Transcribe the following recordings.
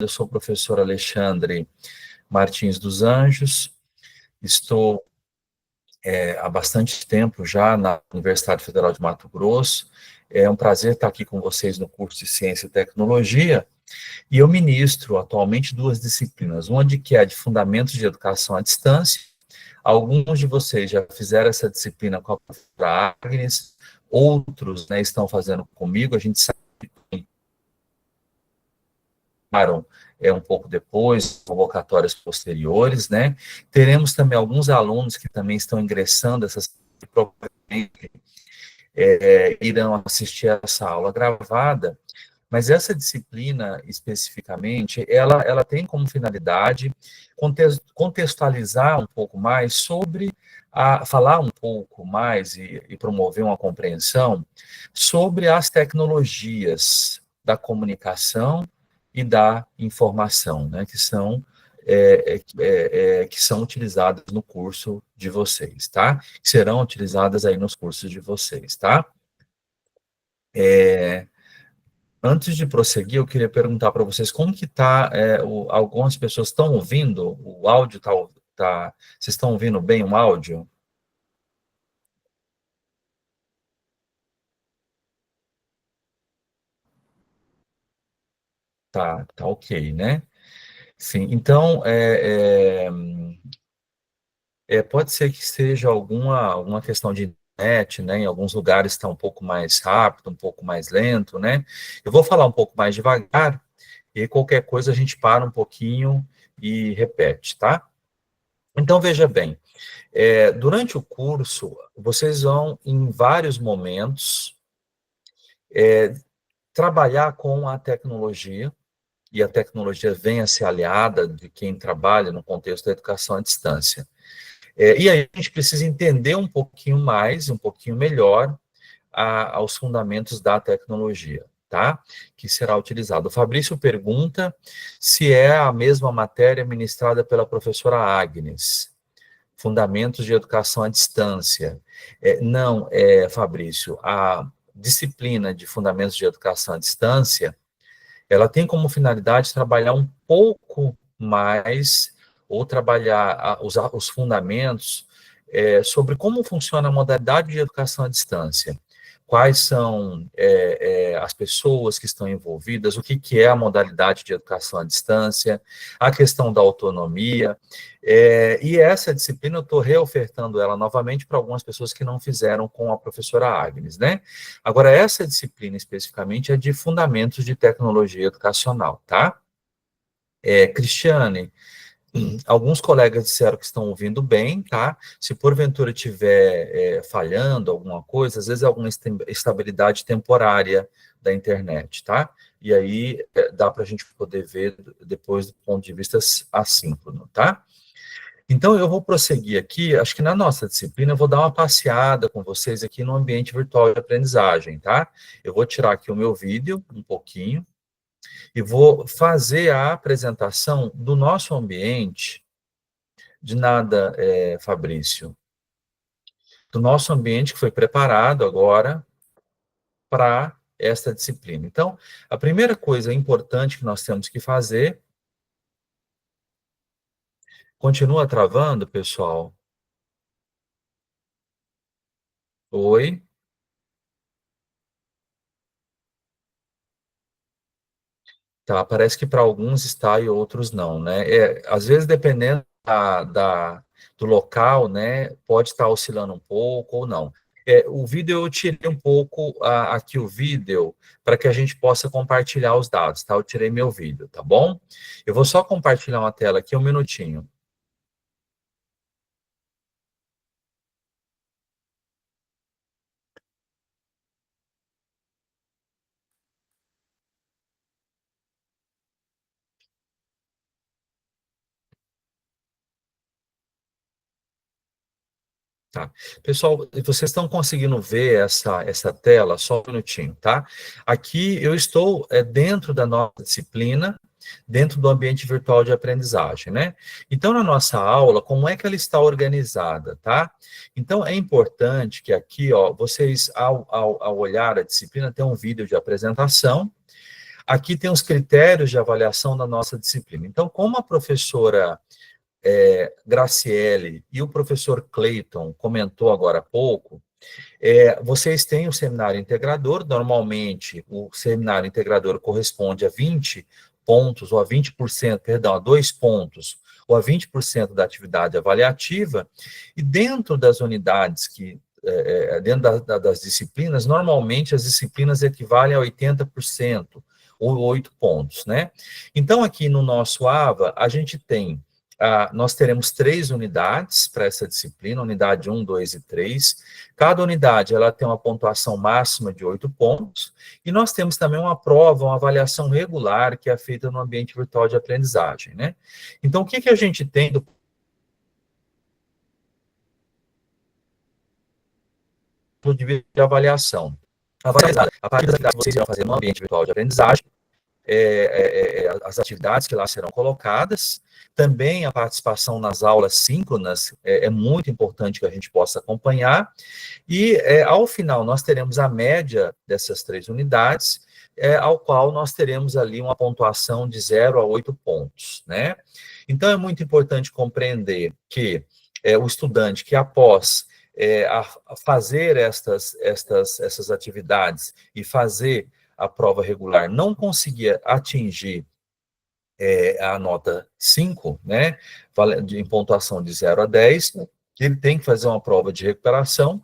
Eu sou o professor Alexandre Martins dos Anjos, estou há bastante tempo já na Universidade Federal de Mato Grosso. É um prazer estar aqui com vocês no curso de Ciência e Tecnologia, e eu ministro atualmente duas disciplinas, uma que é a de Fundamentos de Educação à Distância. Alguns de vocês já fizeram essa disciplina com a professora Agnes, outros, né, estão fazendo comigo. A gente sabe um pouco depois, convocatórias posteriores, né? Teremos também alguns alunos que também estão ingressando, provavelmente irão assistir a essa aula gravada, mas essa disciplina, especificamente, ela tem como finalidade contextualizar um pouco mais sobre, falar um pouco mais e promover uma compreensão sobre as tecnologias da comunicação e da informação, né, que são utilizadas no curso de vocês, tá? Que serão utilizadas aí nos cursos de vocês, tá? Antes de prosseguir, eu queria perguntar para vocês como que tá, algumas pessoas estão ouvindo, o áudio vocês estão ouvindo bem o áudio? Tá ok, né? Sim, então, pode ser que seja alguma questão de internet, né? Em alguns lugares está um pouco mais rápido, um pouco mais lento, né? Eu vou falar um pouco mais devagar, e qualquer coisa a gente para um pouquinho e repete, tá? Então, veja bem, durante o curso, vocês vão, em vários momentos, trabalhar com a tecnologia, e a tecnologia vem a ser aliada de quem trabalha no contexto da educação à distância. E aí a gente precisa entender um pouquinho mais, um pouquinho melhor, aos fundamentos da tecnologia, tá? Que será utilizado. O Fabrício pergunta se é a mesma matéria ministrada pela professora Agnes, Fundamentos de Educação à Distância. Não, Fabrício, a disciplina de Fundamentos de Educação à Distância, ela tem como finalidade trabalhar um pouco mais, ou trabalhar os fundamentos sobre como funciona a modalidade de educação à distância. Quais são as pessoas que estão envolvidas, o que é a modalidade de educação à distância, a questão da autonomia, e essa disciplina eu estou reofertando ela novamente para algumas pessoas que não fizeram com a professora Agnes, né? Agora, essa disciplina especificamente é de Fundamentos de Tecnologia Educacional, tá? Cristiane, alguns colegas disseram que estão ouvindo bem, tá? Se porventura estiver falhando alguma coisa, às vezes é alguma estabilidade temporária da internet, tá? E aí dá para a gente poder ver depois do ponto de vista assíncrono, tá? Então, eu vou prosseguir aqui, acho que na nossa disciplina eu vou dar uma passeada com vocês aqui no ambiente virtual de aprendizagem, tá? Eu vou tirar aqui o meu vídeo um pouquinho e vou fazer a apresentação do nosso ambiente, de nada, Fabrício, do nosso ambiente que foi preparado agora para esta disciplina. Então, a primeira coisa importante que nós temos que fazer, continua travando, pessoal? Oi? Tá, parece que para alguns está e outros não, né? Às vezes, dependendo do local, né, pode estar oscilando um pouco ou não. O vídeo eu tirei um pouco aqui o vídeo para que a gente possa compartilhar os dados, tá? Eu tirei meu vídeo, tá bom? Eu vou só compartilhar uma tela aqui um minutinho. Tá. Pessoal, vocês estão conseguindo ver essa tela? Só um minutinho, tá? Aqui eu estou dentro da nossa disciplina, dentro do ambiente virtual de aprendizagem, né? Então, na nossa aula, como é que ela está organizada, tá? Então, é importante que aqui, ó, vocês, ao olhar a disciplina, tem um vídeo de apresentação. aqui tem os critérios de avaliação da nossa disciplina. Então, como a professora Graciele e o professor Clayton comentou agora há pouco, vocês têm o seminário integrador. Normalmente o seminário integrador corresponde a 20 pontos, ou a 20%, perdão, a 2 pontos, ou a 20% da atividade avaliativa, e dentro das unidades dentro das disciplinas, normalmente as disciplinas equivalem a 80%, ou 8 pontos, né? Então, aqui no nosso AVA, a gente tem nós teremos 3 unidades para essa disciplina, unidade 1, 2 e 3. Cada unidade ela tem uma pontuação máxima de 8 pontos, e nós temos também uma prova, uma avaliação regular, que é feita no ambiente virtual de aprendizagem, né? Então, o que a gente tem do ponto de vista de avaliação? A partir das atividades que vocês irão fazer no ambiente virtual de aprendizagem, as atividades que lá serão colocadas, também a participação nas aulas síncronas é muito importante que a gente possa acompanhar, e ao final nós teremos a média dessas 3 unidades, ao qual nós teremos ali uma pontuação de 0 a 8 pontos, né? Então é muito importante compreender que o estudante que após a fazer essas atividades e fazer a prova regular não conseguia atingir a nota 5, né, em pontuação de 0 a 10, ele tem que fazer uma prova de recuperação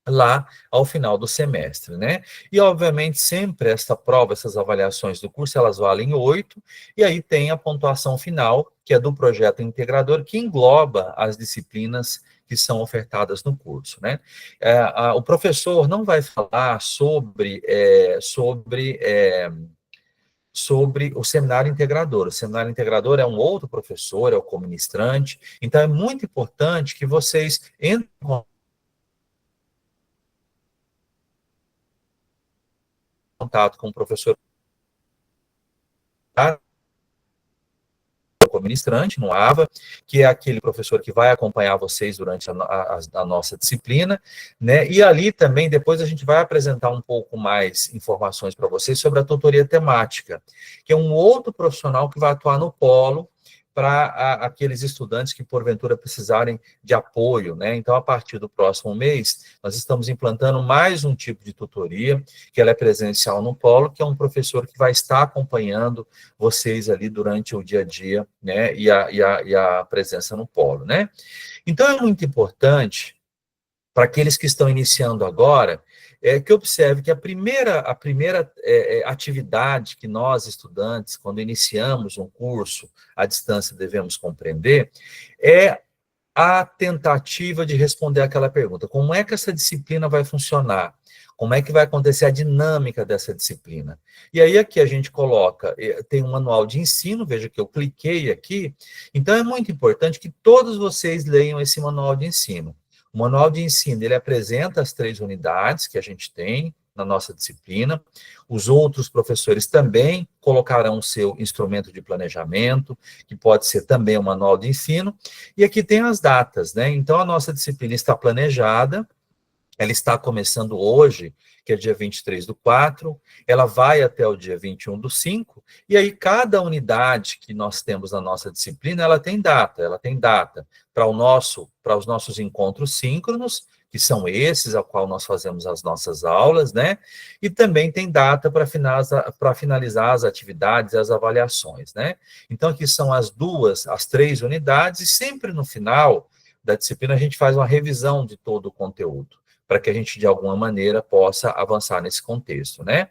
lá ao final do semestre, né? E, obviamente, sempre essa prova, essas avaliações do curso, elas valem 8, e aí tem a pontuação final, que é do projeto integrador, que engloba as disciplinas que são ofertadas no curso, né? O professor não vai falar sobre o seminário integrador. O seminário integrador é um outro professor, é o co-ministrante, então é muito importante que vocês entrem em contato com o professor co-ministrante no AVA, que é aquele professor que vai acompanhar vocês durante a nossa disciplina, né? E ali também, depois a gente vai apresentar um pouco mais informações para vocês sobre a tutoria temática, que é um outro profissional que vai atuar no polo para aqueles estudantes que, porventura, precisarem de apoio, né? Então, a partir do próximo mês, nós estamos implantando mais um tipo de tutoria, que ela é presencial no polo, que é um professor que vai estar acompanhando vocês ali durante o dia a dia, né? E a presença no polo, né? Então, é muito importante, para aqueles que estão iniciando agora, que observe que a primeira atividade que nós, estudantes, quando iniciamos um curso à distância, devemos compreender, é a tentativa de responder aquela pergunta: como é que essa disciplina vai funcionar? Como é que vai acontecer a dinâmica dessa disciplina? E aí aqui a gente coloca, tem um manual de ensino, veja que eu cliquei aqui, então é muito importante que todos vocês leiam esse manual de ensino. O manual de ensino, ele apresenta as 3 unidades que a gente tem na nossa disciplina. Os outros professores também colocarão o seu instrumento de planejamento, que pode ser também um manual de ensino, e aqui tem as datas, né? Então, a nossa disciplina está planejada, ela está começando hoje, que é dia 23/4, ela vai até o dia 21/5, e aí cada unidade que nós temos na nossa disciplina, ela tem data para os nossos encontros síncronos, que são esses ao qual nós fazemos as nossas aulas, né? E também tem data para finalizar as atividades e as avaliações, né? Então, aqui são as 3 unidades, e sempre no final da disciplina a gente faz uma revisão de todo o conteúdo, para que a gente, de alguma maneira, possa avançar nesse contexto, né?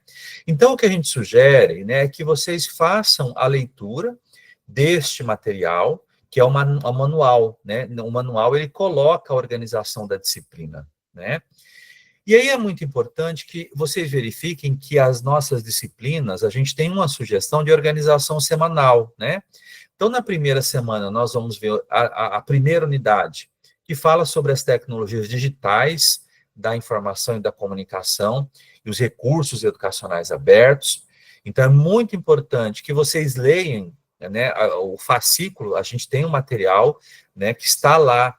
Então, o que a gente sugere, né, é que vocês façam a leitura deste material, que é o manual, né? O manual, ele coloca a organização da disciplina, né? E aí é muito importante que vocês verifiquem que as nossas disciplinas, a gente tem uma sugestão de organização semanal, né? Então, na primeira semana, nós vamos ver a primeira unidade, que fala sobre as tecnologias digitais da informação e da comunicação e os recursos educacionais abertos. Então, é muito importante que vocês leiam, né, o fascículo. A gente tem um material, né, que está lá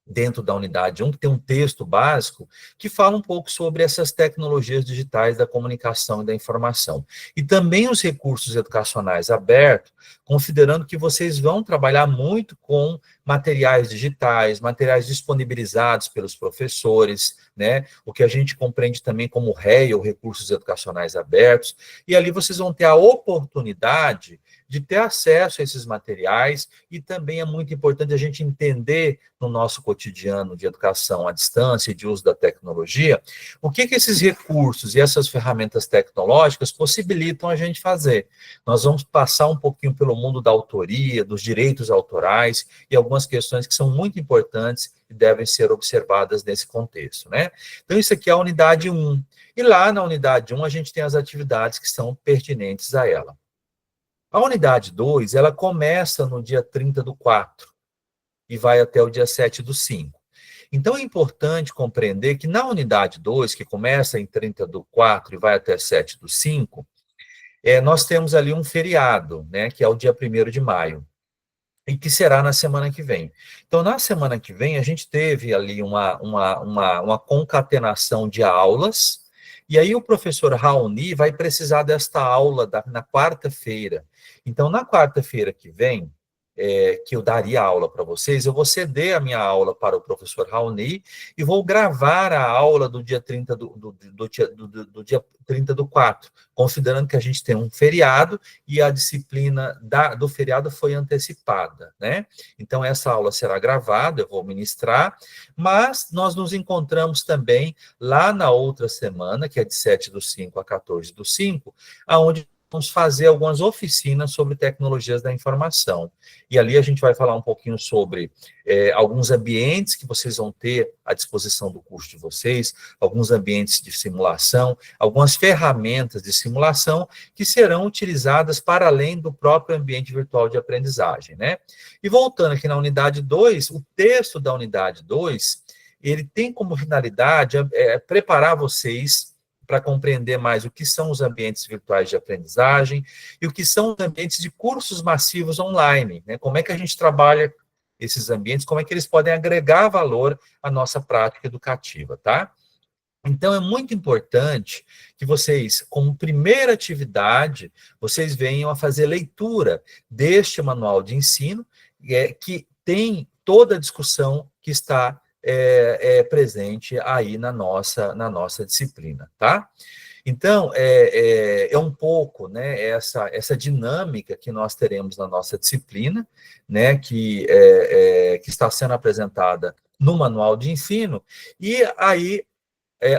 dentro da unidade 1, que tem um texto básico que fala um pouco sobre essas tecnologias digitais da comunicação e da informação. E também os recursos educacionais abertos, considerando que vocês vão trabalhar muito com materiais digitais, materiais disponibilizados pelos professores, né? O que a gente compreende também como REI, ou Recursos Educacionais Abertos, e ali vocês vão ter a oportunidade de ter acesso a esses materiais, e também é muito importante a gente entender no nosso cotidiano de educação à distância e de uso da tecnologia, o que esses recursos e essas ferramentas tecnológicas possibilitam a gente fazer. Nós vamos passar um pouquinho pelo mundo da autoria, dos direitos autorais, e algumas questões que são muito importantes e devem ser observadas nesse contexto, né? Então, isso aqui é a unidade 1. E lá na unidade 1, a gente tem as atividades que são pertinentes a ela. A unidade 2, ela começa no dia 30/4 e vai até o dia 7/5. Então, é importante compreender que na unidade 2, que começa em 30/4 e vai até 7/5, nós temos ali um feriado, né, que é o dia 1º de maio, e que será na semana que vem. Então, na semana que vem, a gente teve ali uma concatenação de aulas, e aí o professor Raoni vai precisar desta aula na quarta-feira. Então, na quarta-feira que vem, que eu daria aula para vocês, eu vou ceder a minha aula para o professor Raoni e vou gravar a aula do dia 30 do dia 30/4, considerando que a gente tem um feriado e a disciplina do feriado foi antecipada, né? Então, essa aula será gravada, eu vou ministrar, mas nós nos encontramos também lá na outra semana, que é de 7/5 a 14/5, aonde vamos fazer algumas oficinas sobre tecnologias da informação. E ali a gente vai falar um pouquinho sobre alguns ambientes que vocês vão ter à disposição do curso de vocês, alguns ambientes de simulação, algumas ferramentas de simulação que serão utilizadas para além do próprio ambiente virtual de aprendizagem, né? E voltando aqui na unidade 2, o texto da unidade 2, ele tem como finalidade preparar vocês para compreender mais o que são os ambientes virtuais de aprendizagem e o que são os ambientes de cursos massivos online, né? Como é que a gente trabalha esses ambientes, como é que eles podem agregar valor à nossa prática educativa, tá? Então, é muito importante que vocês, como primeira atividade, vocês venham a fazer leitura deste manual de ensino, que tem toda a discussão que está presente aí na nossa disciplina, tá? Então, é um pouco, né, essa dinâmica que nós teremos na nossa disciplina, né, que está sendo apresentada no manual de ensino, e aí,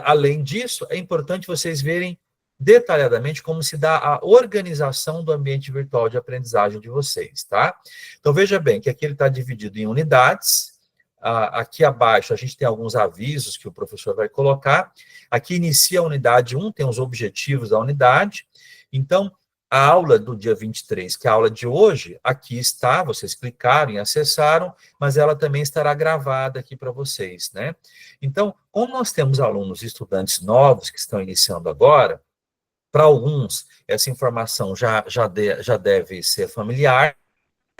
além disso, é importante vocês verem detalhadamente como se dá a organização do ambiente virtual de aprendizagem de vocês, tá? Então, veja bem que aqui ele está dividido em unidades. Aqui abaixo a gente tem alguns avisos que o professor vai colocar. Aqui inicia a unidade 1, tem os objetivos da unidade. Então, a aula do dia 23, que é a aula de hoje, aqui está, vocês clicaram e acessaram, mas ela também estará gravada aqui para vocês, né? Então, como nós temos alunos e estudantes novos que estão iniciando agora, para alguns essa informação já deve ser familiar.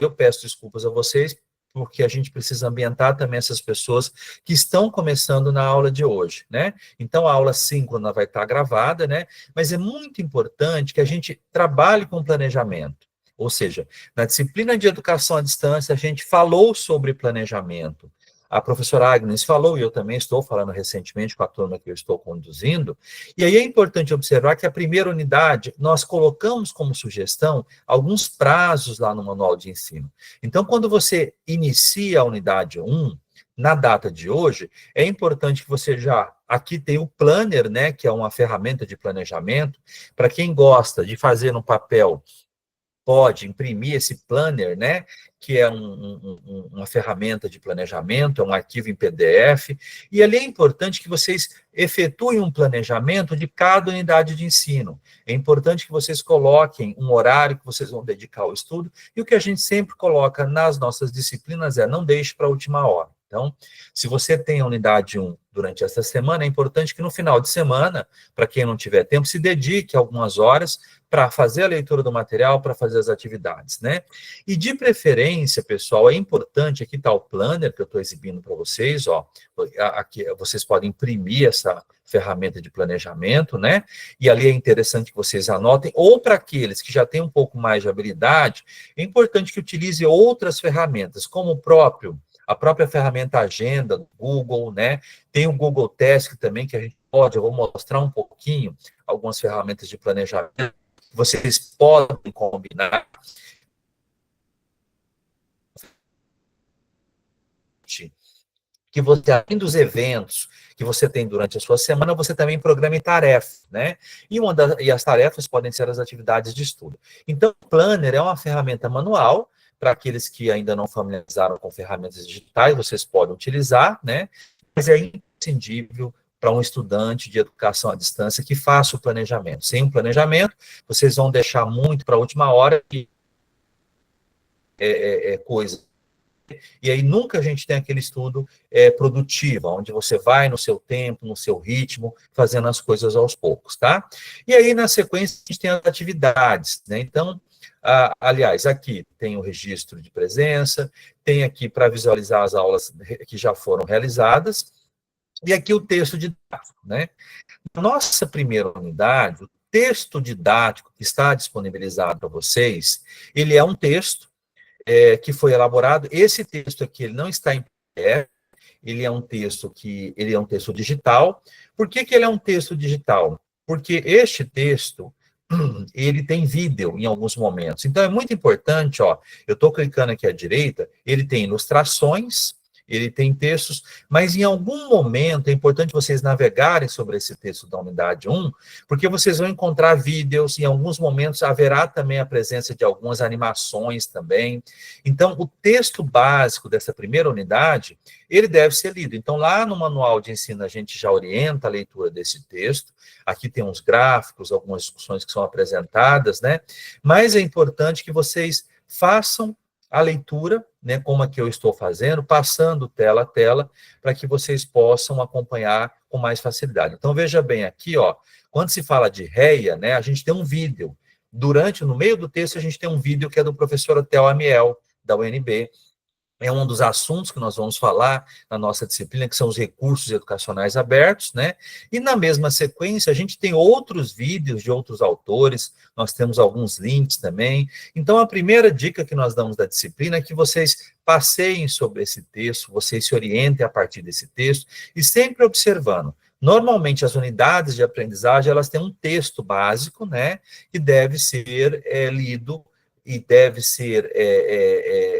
Eu peço desculpas a vocês, porque a gente precisa ambientar também essas pessoas que estão começando na aula de hoje, né? Então, a aula síncrona vai estar gravada, né? Mas é muito importante que a gente trabalhe com planejamento. Ou seja, na disciplina de educação à distância, a gente falou sobre planejamento. A professora Agnes falou, e eu também estou falando recentemente com a turma que eu estou conduzindo, e aí é importante observar que a primeira unidade, nós colocamos como sugestão alguns prazos lá no manual de ensino. Então, quando você inicia a unidade 1, na data de hoje, é importante que você aqui tem o Planner, né, que é uma ferramenta de planejamento, para quem gosta de fazer no papel, pode imprimir esse planner, né, que é uma ferramenta de planejamento, é um arquivo em PDF, e ali é importante que vocês efetuem um planejamento de cada unidade de ensino. É importante que vocês coloquem um horário que vocês vão dedicar ao estudo, e o que a gente sempre coloca nas nossas disciplinas não deixe para a última hora. Então, se você tem a unidade 1 durante essa semana, é importante que no final de semana, para quem não tiver tempo, se dedique algumas horas para fazer a leitura do material, para fazer as atividades, né? E de preferência, pessoal, é importante, aqui está o planner que eu estou exibindo para vocês, ó, aqui vocês podem imprimir essa ferramenta de planejamento, né? E ali é interessante que vocês anotem, ou para aqueles que já têm um pouco mais de habilidade, é importante que utilize outras ferramentas, como a própria ferramenta Agenda do Google, né? Tem o Google Task também, que a gente pode, eu vou mostrar um pouquinho, algumas ferramentas de planejamento, que vocês podem combinar. Que você, além dos eventos que você tem durante a sua semana, você também programa tarefas, né? E as tarefas podem ser as atividades de estudo. Então, o Planner é uma ferramenta manual, para aqueles que ainda não familiarizaram com ferramentas digitais, vocês podem utilizar, né? Mas é imprescindível para um estudante de educação à distância que faça o planejamento. Sem um planejamento, vocês vão deixar muito para a última hora e coisa. E aí nunca a gente tem aquele estudo produtivo, onde você vai no seu tempo, no seu ritmo, fazendo as coisas aos poucos, tá? E aí, na sequência, a gente tem as atividades, né? Então, aliás, aqui tem o registro de presença, tem aqui para visualizar as aulas que já foram realizadas, e aqui o texto didático, né? Na nossa primeira unidade, o texto didático que está disponibilizado para vocês, ele é um texto que foi elaborado. Esse texto aqui, ele não está em PDF, ele é um texto digital. Por que ele é um texto digital? Porque este texto, ele tem vídeo em alguns momentos. Então, é muito importante, ó, eu estou clicando aqui à direita, ele tem ilustrações, ele tem textos, mas em algum momento é importante vocês navegarem sobre esse texto da unidade 1, porque vocês vão encontrar vídeos, em alguns momentos haverá também a presença de algumas animações também. Então, o texto básico dessa primeira unidade, ele deve ser lido. Então, lá no manual de ensino, a gente já orienta a leitura desse texto. Aqui tem uns gráficos, algumas discussões que são apresentadas, né? Mas é importante que vocês façam a leitura, né, como a que eu estou fazendo, passando tela a tela, para que vocês possam acompanhar com mais facilidade. Então, veja bem aqui, ó, quando se fala de REIA, né, a gente tem um vídeo. No meio do texto, a gente tem um vídeo que é do professor Theo Amiel, da UNB. É um dos assuntos que nós vamos falar na nossa disciplina, que são os recursos educacionais abertos, né? E na mesma sequência, a gente tem outros vídeos de outros autores, nós temos alguns links também. Então, a primeira dica que nós damos da disciplina é que vocês passeiem sobre esse texto, vocês se orientem a partir desse texto, e sempre observando. Normalmente, as unidades de aprendizagem, elas têm um texto básico, né? Que deve ser lido e deve ser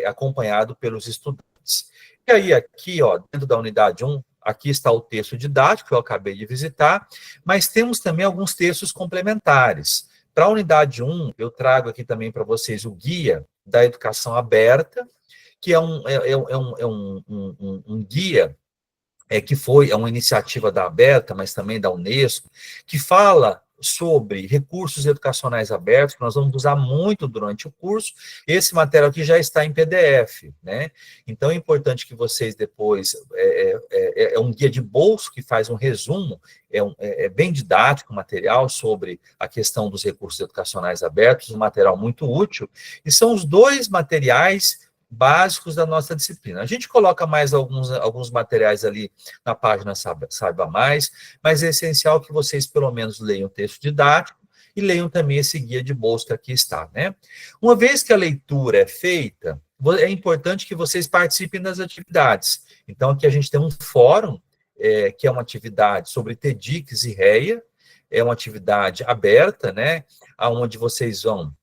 acompanhado pelos estudantes. E aí, aqui, ó, dentro da unidade 1, aqui está o texto didático que eu acabei de visitar, mas temos também alguns textos complementares. Para a unidade 1, eu trago aqui também para vocês o Guia da Educação Aberta, que é um guia que é uma iniciativa da Aberta, mas também da Unesco, que fala sobre recursos educacionais abertos, que nós vamos usar muito durante o curso. Esse material aqui já está em PDF, né? Então, é importante que vocês depois... É um guia de bolso que faz um resumo, é bem didático o material sobre a questão dos recursos educacionais abertos, um material muito útil, e são os dois materiais básicos da nossa disciplina. A gente coloca mais alguns materiais ali na página Saiba Mais, mas é essencial que vocês pelo menos leiam o texto didático e leiam também esse guia de bolso que aqui está, né? Uma vez que a leitura é feita, é importante que vocês participem das atividades. Então, aqui a gente tem um fórum, que é uma atividade sobre TEDx e REIA, é uma atividade aberta, né? Onde vocês vão,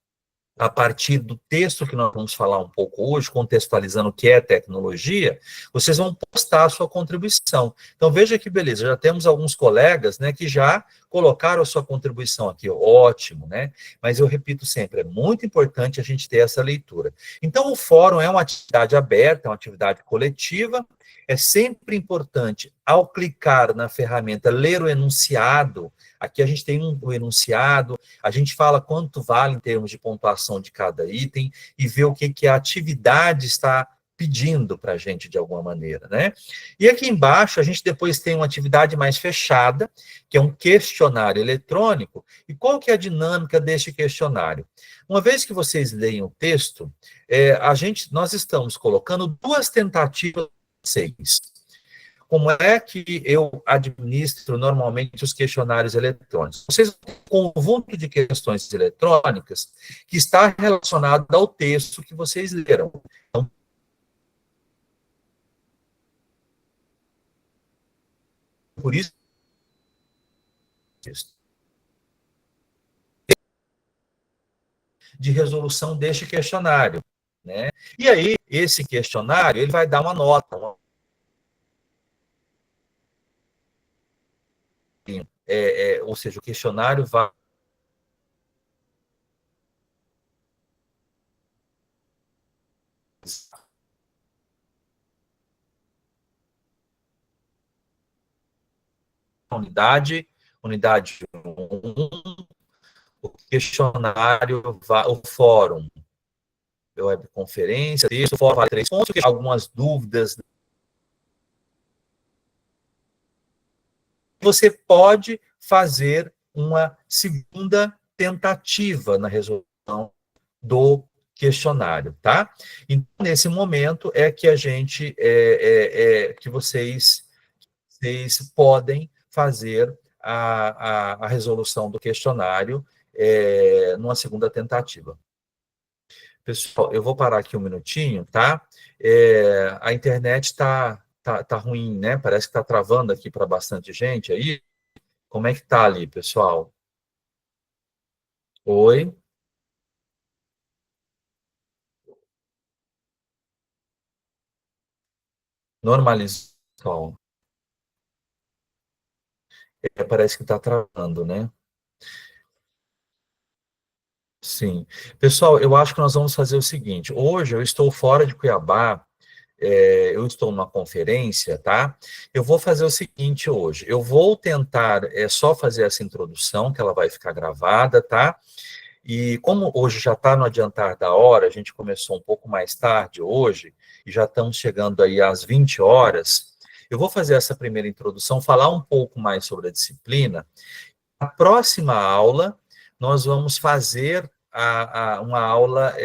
a partir do texto que nós vamos falar um pouco hoje, contextualizando o que é tecnologia, vocês vão postar a sua contribuição. Então, veja que beleza, já temos alguns colegas, né, que já colocaram a sua contribuição aqui, ótimo, né? Mas eu repito sempre, é muito importante a gente ter essa leitura. Então, o fórum é uma atividade aberta, é uma atividade coletiva, é sempre importante, ao clicar na ferramenta ler o enunciado, aqui a gente tem um enunciado, a gente fala quanto vale em termos de pontuação de cada item, e vê o que a atividade está pedindo para a gente de alguma maneira, né? E aqui embaixo a gente depois tem uma atividade mais fechada, que é um questionário eletrônico. E qual que é a dinâmica deste questionário? Uma vez que vocês leem o texto, nós estamos colocando duas tentativas para vocês. Como é que eu administro normalmente os questionários eletrônicos? Vocês têm um conjunto de questões eletrônicas que está relacionado ao texto que vocês leram. Então, por isso, de resolução deste questionário, né? E aí, esse questionário, ele vai dar uma nota, ou seja, o questionário vai unidade 1, o questionário, o fórum, webconferência, texto, fórum vale 3 pontos, algumas dúvidas. Você pode fazer uma segunda tentativa na resolução do questionário, tá? Então, nesse momento é que a gente, que vocês podem fazer a resolução do questionário numa segunda tentativa. Pessoal, eu vou parar aqui um minutinho, tá? A internet tá ruim, né? Parece que está travando aqui para bastante gente aí. Como é que tá ali, pessoal? Oi? Normalizou. Parece que está travando, né? Sim. Pessoal, eu acho que nós vamos fazer o seguinte. Hoje eu estou fora de Cuiabá, eu estou numa conferência, tá? Eu vou fazer o seguinte hoje. Eu vou tentar só fazer essa introdução, que ela vai ficar gravada, tá? E como hoje já está no adiantar da hora, a gente começou um pouco mais tarde hoje, e já estamos chegando aí às 20 horas, eu vou fazer essa primeira introdução, falar um pouco mais sobre a disciplina. Na próxima aula, nós vamos fazer uma aula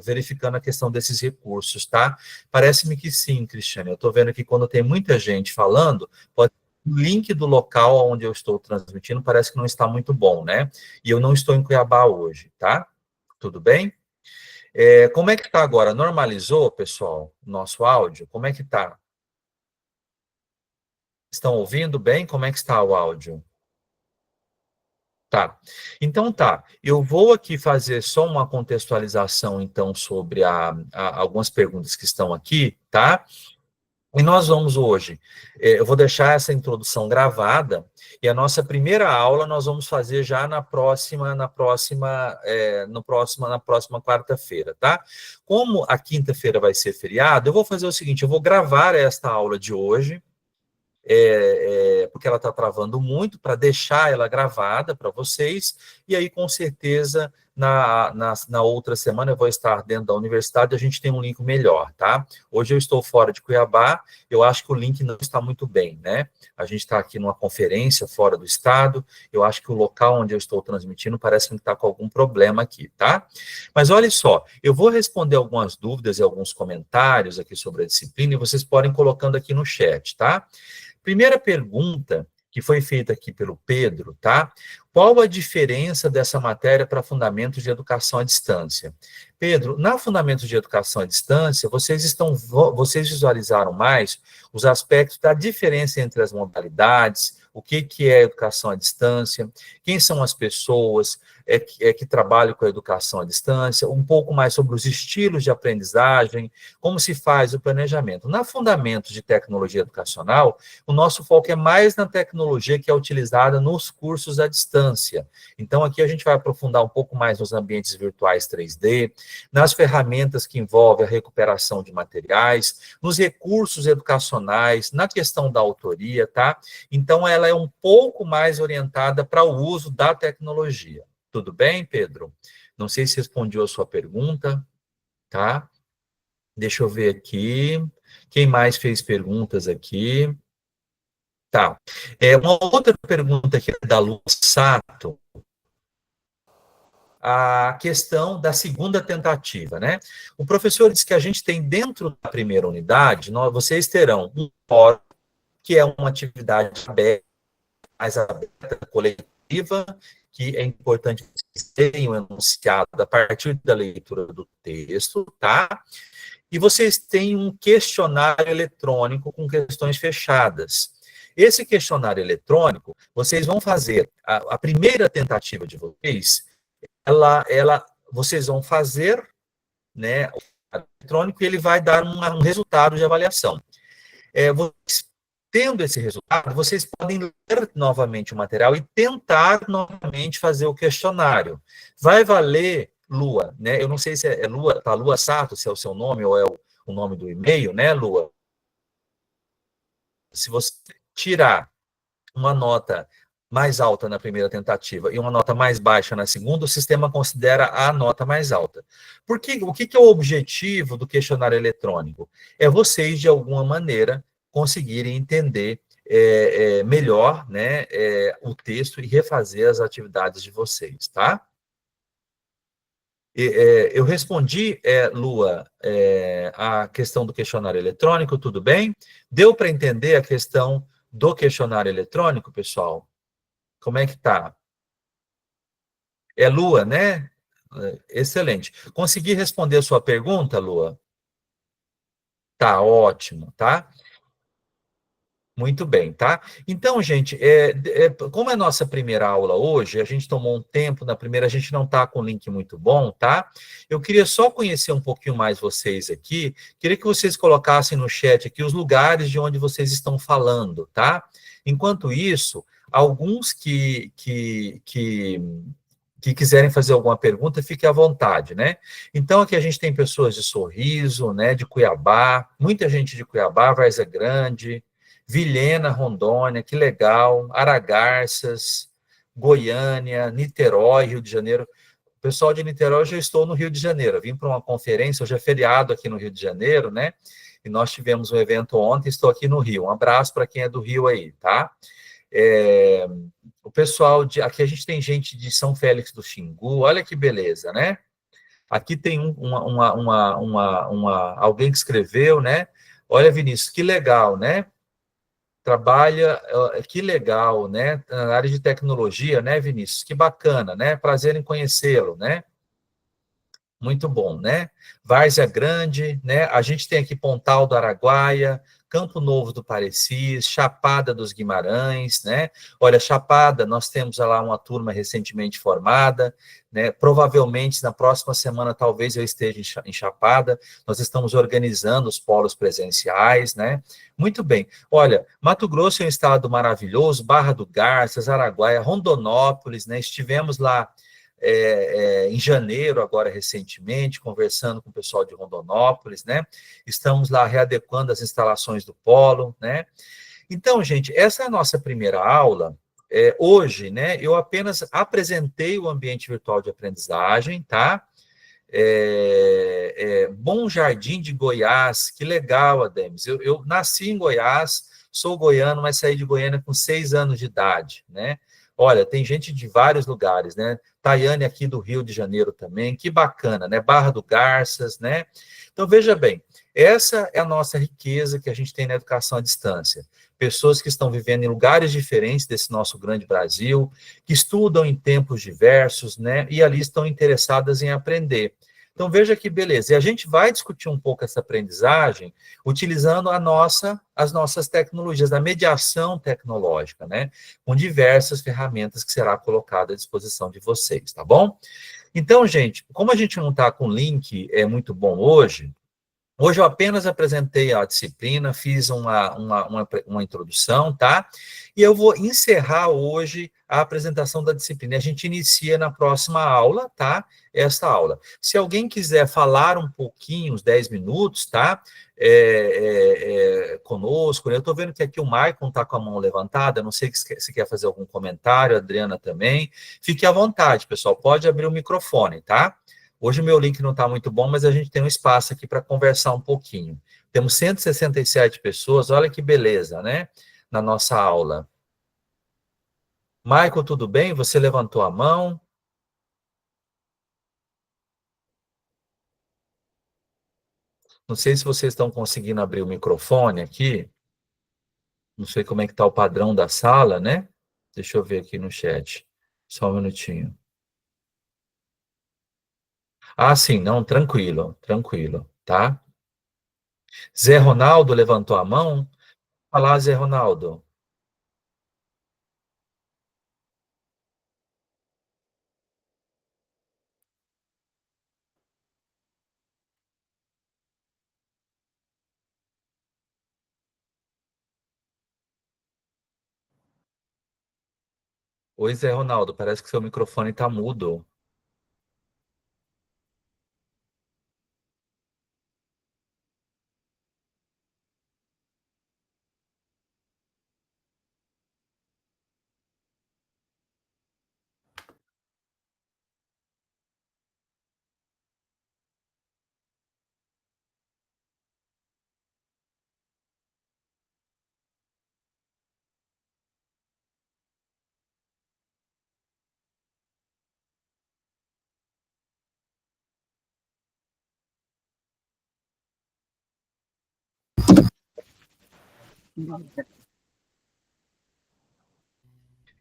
verificando a questão desses recursos, tá? Parece-me que sim, Cristiane. Eu estou vendo que quando tem muita gente falando, pode o link do local onde eu estou transmitindo parece que não está muito bom, né? E eu não estou em Cuiabá hoje, tá? Tudo bem? Como é que está agora? Normalizou, pessoal, o nosso áudio? Como é que está? Estão ouvindo bem? Como é que está o áudio? Tá. Então tá. Eu vou aqui fazer só uma contextualização, então, sobre algumas perguntas que estão aqui, tá? E nós vamos hoje, eu vou deixar essa introdução gravada, e a nossa primeira aula nós vamos fazer já na próxima quarta-feira, tá? Como a quinta-feira vai ser feriado, eu vou fazer o seguinte, eu vou gravar esta aula de hoje, porque ela está travando muito, para deixar ela gravada para vocês, e aí, com certeza, na outra semana eu vou estar dentro da universidade, a gente tem um link melhor, tá? Hoje eu estou fora de Cuiabá, eu acho que o link não está muito bem, né? A gente está aqui numa conferência fora do estado, eu acho que o local onde eu estou transmitindo parece que está com algum problema aqui, tá? Mas olha só, eu vou responder algumas dúvidas e alguns comentários aqui sobre a disciplina, e vocês podem ir colocando aqui no chat, tá? Primeira pergunta que foi feita aqui pelo Pedro, tá? Qual a diferença dessa matéria para Fundamentos de Educação à Distância? Pedro, na Fundamentos de Educação à Distância, vocês visualizaram mais os aspectos da diferença entre as modalidades, o que é educação à distância, quem são as pessoas que trabalham com a educação à distância, um pouco mais sobre os estilos de aprendizagem, como se faz o planejamento. Na Fundamentos de Tecnologia Educacional, o nosso foco é mais na tecnologia que é utilizada nos cursos à distância. Então, aqui a gente vai aprofundar um pouco mais nos ambientes virtuais 3D, nas ferramentas que envolvem a recuperação de materiais, nos recursos educacionais, na questão da autoria, tá? Então, ela é um pouco mais orientada para o uso da tecnologia. Tudo bem, Pedro? Não sei se respondi a sua pergunta, tá? Deixa eu ver aqui. Quem mais fez perguntas aqui? Tá. Uma outra pergunta aqui da Lu Sato, a questão da segunda tentativa, né? O professor disse que a gente tem dentro da primeira unidade, vocês terão um fórum, que é uma atividade aberta, mais aberta, coletiva, que é importante que vocês tenham enunciado a partir da leitura do texto, tá? E vocês têm um questionário eletrônico com questões fechadas. Esse questionário eletrônico, vocês vão fazer, a primeira tentativa de vocês, vocês vão fazer, né, o eletrônico, e ele vai dar um resultado de avaliação. Vocês, tendo esse resultado, vocês podem ler novamente o material e tentar novamente fazer o questionário. Vai valer, Lua, né? Eu não sei se é Lua, tá? Lua Sato, se é o seu nome ou é o nome do e-mail, né, Lua? Se você tirar uma nota mais alta na primeira tentativa e uma nota mais baixa na segunda, o sistema considera a nota mais alta. Porque o que é o objetivo do questionário eletrônico? É vocês, de alguma maneira, conseguirem entender melhor, né, o texto e refazer as atividades de vocês, tá? Eu respondi, Lua, a questão do questionário eletrônico, tudo bem? Deu para entender a questão do questionário eletrônico, pessoal? Como é que tá? É Lua, né? Excelente. Consegui responder a sua pergunta, Lua? Tá ótimo, tá? Muito bem, tá? Então, gente, como é a nossa primeira aula hoje, a gente tomou um tempo na primeira, a gente não está com um link muito bom, tá? Eu queria só conhecer um pouquinho mais vocês aqui, queria que vocês colocassem no chat aqui os lugares de onde vocês estão falando, tá? Enquanto isso, alguns que quiserem fazer alguma pergunta, fique à vontade, né? Então, aqui a gente tem pessoas de Sorriso, né, de Cuiabá, muita gente de Cuiabá, Várzea Grande, Vilhena, Rondônia, que legal, Aragarças, Goiânia, Niterói, Rio de Janeiro. O pessoal de Niterói, eu já estou no Rio de Janeiro, eu vim para uma conferência, hoje é feriado aqui no Rio de Janeiro, né? E nós tivemos um evento ontem, estou aqui no Rio. Um abraço para quem é do Rio aí, tá? O pessoal aqui a gente tem gente de São Félix do Xingu, olha que beleza, né? Aqui tem alguém que escreveu, né? Olha, Vinícius, que legal, né? Trabalha, que legal, né? Na área de tecnologia, né, Vinícius? Que bacana, né? Prazer em conhecê-lo, né? Muito bom, né? Várzea Grande, né? A gente tem aqui Pontal do Araguaia, Campo Novo do Parecis, Chapada dos Guimarães, né? Olha, Chapada, nós temos lá uma turma recentemente formada, né? Provavelmente na próxima semana talvez eu esteja em Chapada. Nós estamos organizando os polos presenciais, né? Muito bem. Olha, Mato Grosso é um estado maravilhoso, Barra do Garças, Araguaia, Rondonópolis, né? Estivemos lá em janeiro, agora recentemente, conversando com o pessoal de Rondonópolis, né? Estamos lá readequando as instalações do polo, né? Então, gente, essa é a nossa primeira aula. Hoje, né, eu apenas apresentei o ambiente virtual de aprendizagem, tá? Bom Jardim de Goiás, que legal, Ademes. Eu nasci em Goiás, sou goiano, mas saí de Goiânia com 6 anos de idade, né? Olha, tem gente de vários lugares, né? Tayane aqui do Rio de Janeiro também, que bacana, né? Barra do Garças, né? Então, veja bem, essa é a nossa riqueza que a gente tem na educação à distância. Pessoas que estão vivendo em lugares diferentes desse nosso grande Brasil, que estudam em tempos diversos, né? E ali estão interessadas em aprender. Então, veja que beleza. E a gente vai discutir um pouco essa aprendizagem utilizando as nossas tecnologias, a mediação tecnológica, né? Com diversas ferramentas que será colocada à disposição de vocês, tá bom? Então, gente, como a gente não está com link muito bom hoje, hoje eu apenas apresentei a disciplina, fiz uma introdução, tá? E eu vou encerrar hoje a apresentação da disciplina. A gente inicia na próxima aula, tá? Essa aula. Se alguém quiser falar um pouquinho, uns 10 minutos, tá? Conosco, né? Eu estou vendo que aqui o Maicon está com a mão levantada, não sei se quer fazer algum comentário, a Adriana também. Fique à vontade, pessoal, pode abrir o microfone, tá? Hoje o meu link não está muito bom, mas a gente tem um espaço aqui para conversar um pouquinho. Temos 167 pessoas, olha que beleza, né? Na nossa aula. Michael, tudo bem? Você levantou a mão? Não sei se vocês estão conseguindo abrir o microfone aqui. Não sei como é que está o padrão da sala, né? Deixa eu ver aqui no chat. Só um minutinho. Ah, sim, não, tranquilo, tranquilo, tá? Zé Ronaldo levantou a mão. Olá, Zé Ronaldo. Oi, Zé Ronaldo, parece que seu microfone está mudo.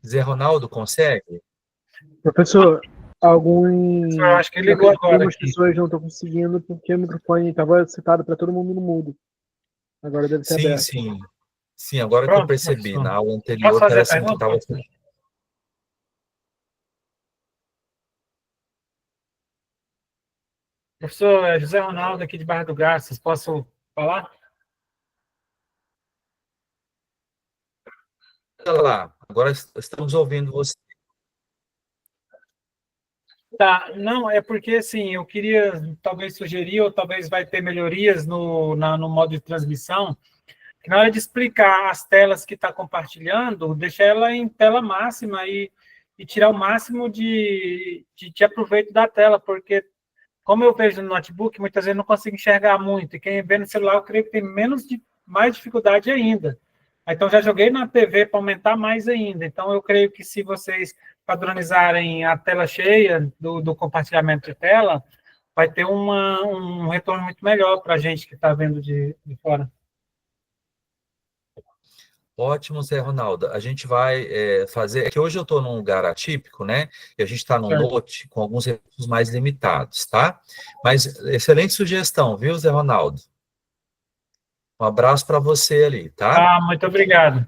Zé Ronaldo, consegue? Professor, Eu acho que ligou agora algumas aqui. pessoas não estão conseguindo porque o microfone estava setado para todo mundo no mudo. Agora deve ser Sim, aberto. sim. Sim, agora que eu Pronto, percebi. professor. Na aula Posso anterior, fazer a parece que pergunta? estava... Professor, é José Ronaldo aqui de Barra do Garças. Posso falar? Olha lá, agora estamos ouvindo você. Tá, não, é porque assim, eu queria talvez sugerir, ou talvez vai ter melhorias no modo de transmissão, que na hora de explicar as telas que está compartilhando, deixar ela em tela máxima e tirar o máximo de aproveito da tela, porque como eu vejo no notebook, muitas vezes não consigo enxergar muito, e quem vê no celular, eu creio que tem mais dificuldade ainda. Então, já joguei na TV para aumentar mais ainda. Então, eu creio que se vocês padronizarem a tela cheia do compartilhamento de tela, vai ter um retorno muito melhor para a gente que está vendo de fora. Ótimo, Zé Ronaldo. A gente vai fazer... É que hoje eu estou num lugar atípico, né? E a gente está num Certo. lote com alguns recursos mais limitados, tá? Mas excelente sugestão, viu, Zé Ronaldo? Um abraço para você ali, tá? Ah, muito obrigado.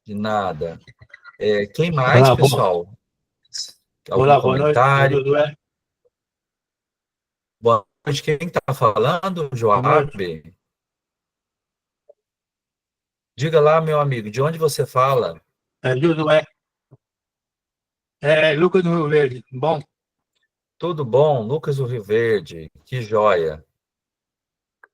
De nada. Quem mais, Olá, pessoal? Algum olá, boa noite, é comentário? Josué. Boa noite. Quem está falando, Boa noite, Joab? Diga lá, meu amigo, de onde você fala? é Josué. É Lucas do Rio Verde. Bom, Tudo bom? Lucas do Rio Verde. Que joia.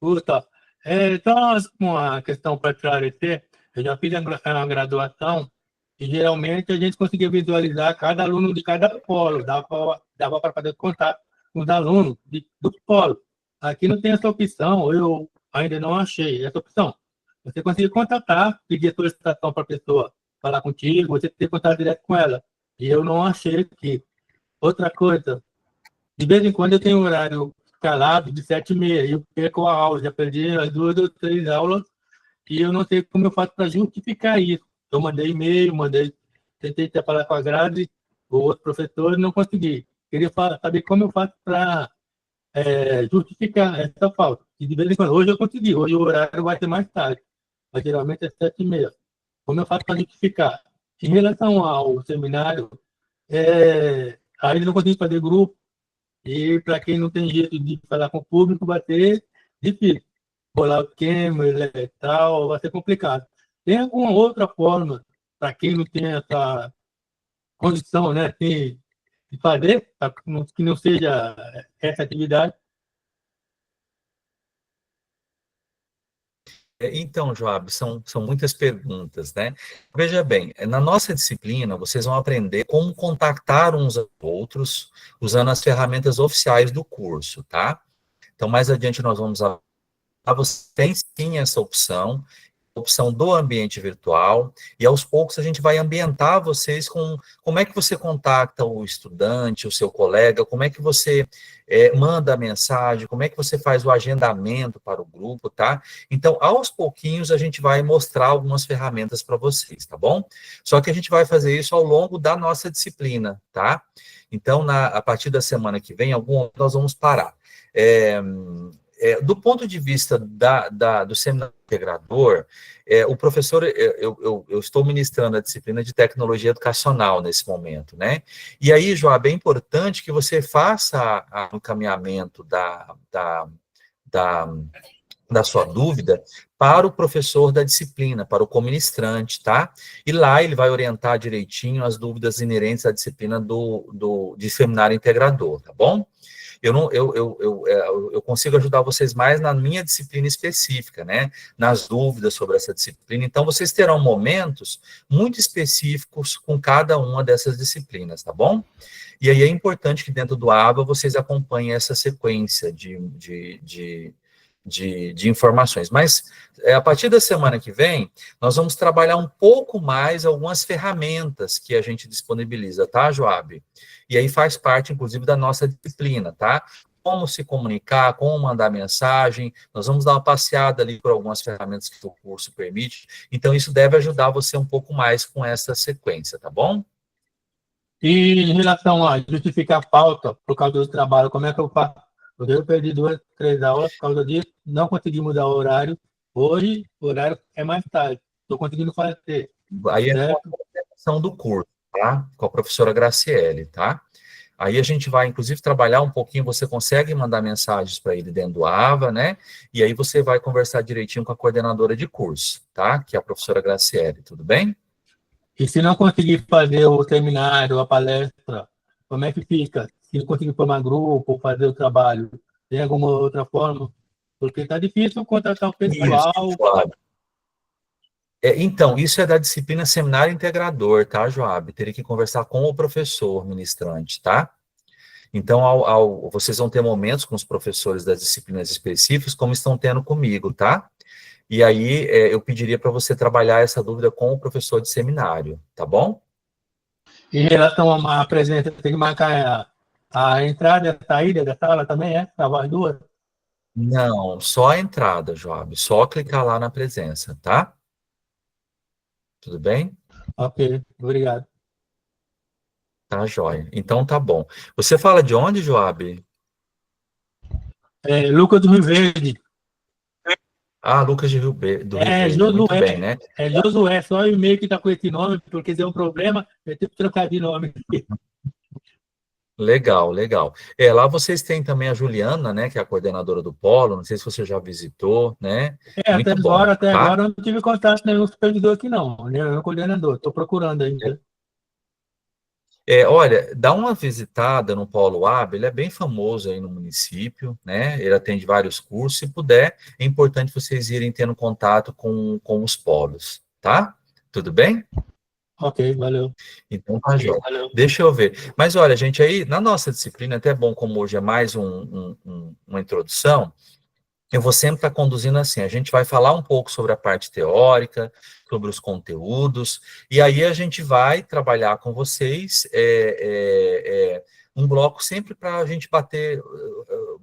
escuta, então, uma questão para esclarecer, eu já fiz a graduação e geralmente a gente conseguia visualizar cada aluno de cada polo, dava para fazer contato com os alunos do polo. Aqui não tem essa opção, eu ainda não achei essa opção. Você consegue contatar, pedir a solicitação para a pessoa falar contigo, você ter contato direto com ela. E eu não achei aqui. Outra coisa, de vez em quando eu tenho um horário calado de 7h30, e eu perco a aula, já perdi as 2 ou 3 aulas, e eu não sei como eu faço para justificar isso. Eu mandei e-mail, tentei até falar com a grade, o outro professor, e não consegui. Queria saber como eu faço para justificar essa falta. E de vez em quando, hoje eu consegui, hoje o horário vai ser mais tarde, mas geralmente é 7h30. Como eu faço para justificar? Em relação ao seminário, ainda não consegui fazer grupo, e para quem não tem jeito de falar com o público, vai ser difícil. Bolar o câmera e tal, vai ser complicado. Tem alguma outra forma, para quem não tem essa condição, né, de fazer, que não seja essa atividade? Então, Joab, são muitas perguntas, né? Veja bem, na nossa disciplina, vocês vão aprender como contactar uns aos outros usando as ferramentas oficiais do curso, tá? Então, mais adiante nós vamos você tem sim essa opção, opção do ambiente virtual, e aos poucos a gente vai ambientar vocês com como é que você contacta o estudante, o seu colega, como é que você manda a mensagem, como é que você faz o agendamento para o grupo, tá? Então, aos pouquinhos, a gente vai mostrar algumas ferramentas para vocês, tá bom? Só que a gente vai fazer isso ao longo da nossa disciplina, tá? Então, a partir da semana que vem, nós vamos parar. Do ponto de vista do seminário integrador, o professor, eu estou ministrando a disciplina de tecnologia educacional nesse momento, né? E aí, Joab, é importante que você faça o encaminhamento da sua dúvida para o professor da disciplina, para o coministrante, tá? E lá ele vai orientar direitinho as dúvidas inerentes à disciplina de seminário integrador, tá bom? Eu consigo ajudar vocês mais na minha disciplina específica, né? Nas dúvidas sobre essa disciplina. Então, vocês terão momentos muito específicos com cada uma dessas disciplinas, tá bom? E aí é importante que dentro do ABA vocês acompanhem essa sequência de informações. Mas, a partir da semana que vem, nós vamos trabalhar um pouco mais algumas ferramentas que a gente disponibiliza, tá, Joab? E aí faz parte, inclusive, da nossa disciplina, tá? Como se comunicar, como mandar mensagem, nós vamos dar uma passeada ali por algumas ferramentas que o curso permite, então isso deve ajudar você um pouco mais com essa sequência, tá bom? E em relação a justificar a falta por causa do trabalho, como é que eu faço? Porque eu perdi 2, 3 aulas por causa disso, não consegui mudar o horário. Hoje, o horário é mais tarde. Estou conseguindo fazer. Aí é a coordenação do curso, tá? Com a professora Graciele, tá? Aí a gente vai, inclusive, trabalhar um pouquinho, você consegue mandar mensagens para ele dentro do AVA, né? E aí você vai conversar direitinho com a coordenadora de curso, tá? Que é a professora Graciele, tudo bem? E se não conseguir fazer o seminário, a palestra, como é que fica? Se não conseguir formar grupo, fazer o trabalho, tem alguma outra forma? Porque está difícil contratar o pessoal. Isso, Joab. Então, isso é da disciplina seminário integrador, tá, Joab? Teria que conversar com o professor ministrante, tá? Então, vocês vão ter momentos com os professores das disciplinas específicas, como estão tendo comigo, tá? E aí, eu pediria para você trabalhar essa dúvida com o professor de seminário, tá bom? Em relação à presença, tem que marcar a entrada e a saída da sala também, é? As duas? Não, só a entrada, Joab. Só clicar lá na presença, tá? Tudo bem? Ok, obrigado. Tá, joia. Então, tá bom. Você fala de onde, Joab? Lucas do Rio Verde. Ah, Lucas de Rio Verde, muito bem, né? É Josué, só o e-mail que está com esse nome, porque deu um problema, eu tive que trocar de nome. Legal, legal. Lá vocês têm também a Juliana, né, que é a coordenadora do Polo, não sei se você já visitou, né? Muito bom, até tá? agora eu não tive contato com nenhum supervisor aqui não, nenhum coordenador, estou procurando ainda. Olha, dá uma visitada no Polo AB, ele é bem famoso aí no município, né? Ele atende vários cursos, se puder, é importante vocês irem tendo contato com os polos, tá? Tudo bem? Ok, valeu. Então, tá, João. Deixa eu ver. Mas olha, gente, aí na nossa disciplina, até bom como hoje é mais uma introdução, eu vou sempre estar conduzindo assim, a gente vai falar um pouco sobre a parte teórica, sobre os conteúdos, e aí a gente vai trabalhar com vocês um bloco sempre para a gente bater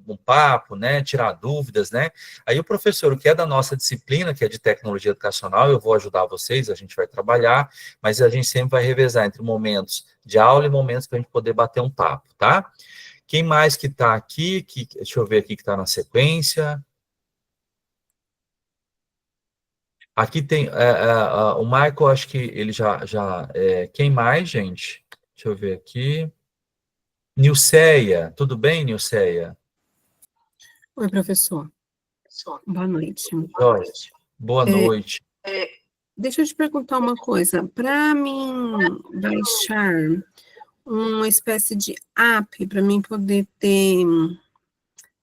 um papo, né, tirar dúvidas, né? Aí o professor, que é da nossa disciplina, que é de tecnologia educacional, eu vou ajudar vocês, a gente vai trabalhar, mas a gente sempre vai revezar entre momentos de aula e momentos para a gente poder bater um papo, tá? Quem mais que está aqui? Deixa eu ver aqui que está na sequência. Aqui tem o Michael, acho que ele quem mais, gente? Deixa eu ver aqui. Nilceia, tudo bem, Nilceia? Oi, professor. Boa noite. Boa noite. Deixa eu te perguntar uma coisa. Para mim baixar uma espécie de app, para mim poder ter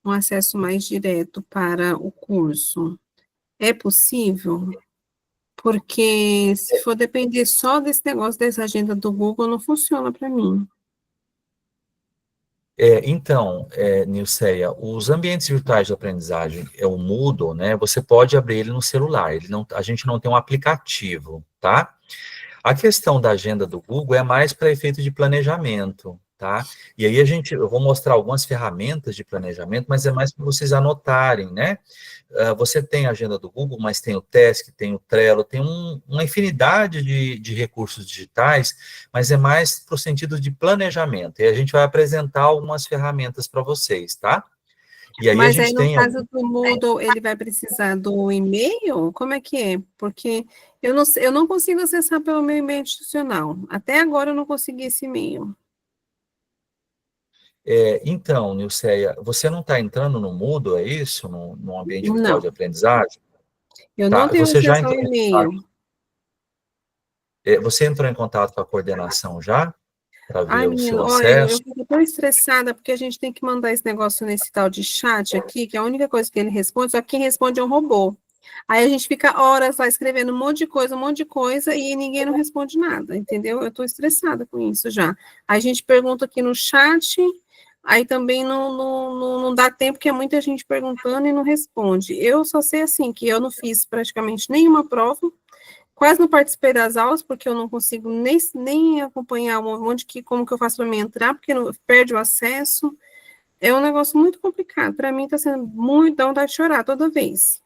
um acesso mais direto para o curso, É possível? Porque se for depender só desse negócio dessa agenda do Google, não funciona para mim. Então, Nilceia, os ambientes virtuais de aprendizagem, o Moodle, né, você pode abrir ele no celular, a gente não tem um aplicativo, tá? A questão da agenda do Google é mais para efeito de planejamento, tá? E aí eu vou mostrar algumas ferramentas de planejamento, mas é mais para vocês anotarem, né? Você tem a agenda do Google, mas tem o Task, tem o Trello, tem uma infinidade de recursos digitais, mas é mais para o sentido de planejamento. E a gente vai apresentar algumas ferramentas para vocês, tá? E aí a Mas aí, gente no tem... caso do Moodle, ele vai precisar do e-mail? Como é que é? Porque eu não consigo acessar pelo meu e-mail institucional. Até agora eu não consegui esse e-mail. Então, Nilceia, você não está entrando no Moodle, é isso? No ambiente virtual de Não, aprendizagem? eu Tá, não tenho você já acesso ao entrou e-mail. você entrou em contato com a coordenação já? Para ver Ai, o seu menino, olha, eu acesso? fico tão estressada porque a gente tem que mandar esse negócio nesse tal de chat aqui, que é a única coisa que ele responde, só que quem responde é um robô. Aí a gente fica horas lá escrevendo um monte de coisa, e ninguém não responde nada, entendeu? Eu tô estressada com isso já. Aí a gente pergunta aqui no chat, aí também não dá tempo, porque é muita gente perguntando e não responde. Eu só sei, assim, que eu não fiz praticamente nenhuma prova, quase não participei das aulas, porque eu não consigo nem acompanhar um monte de como que eu faço para me entrar, porque perde o acesso. É um negócio muito complicado. Para mim está sendo muito, dá vontade de chorar toda vez.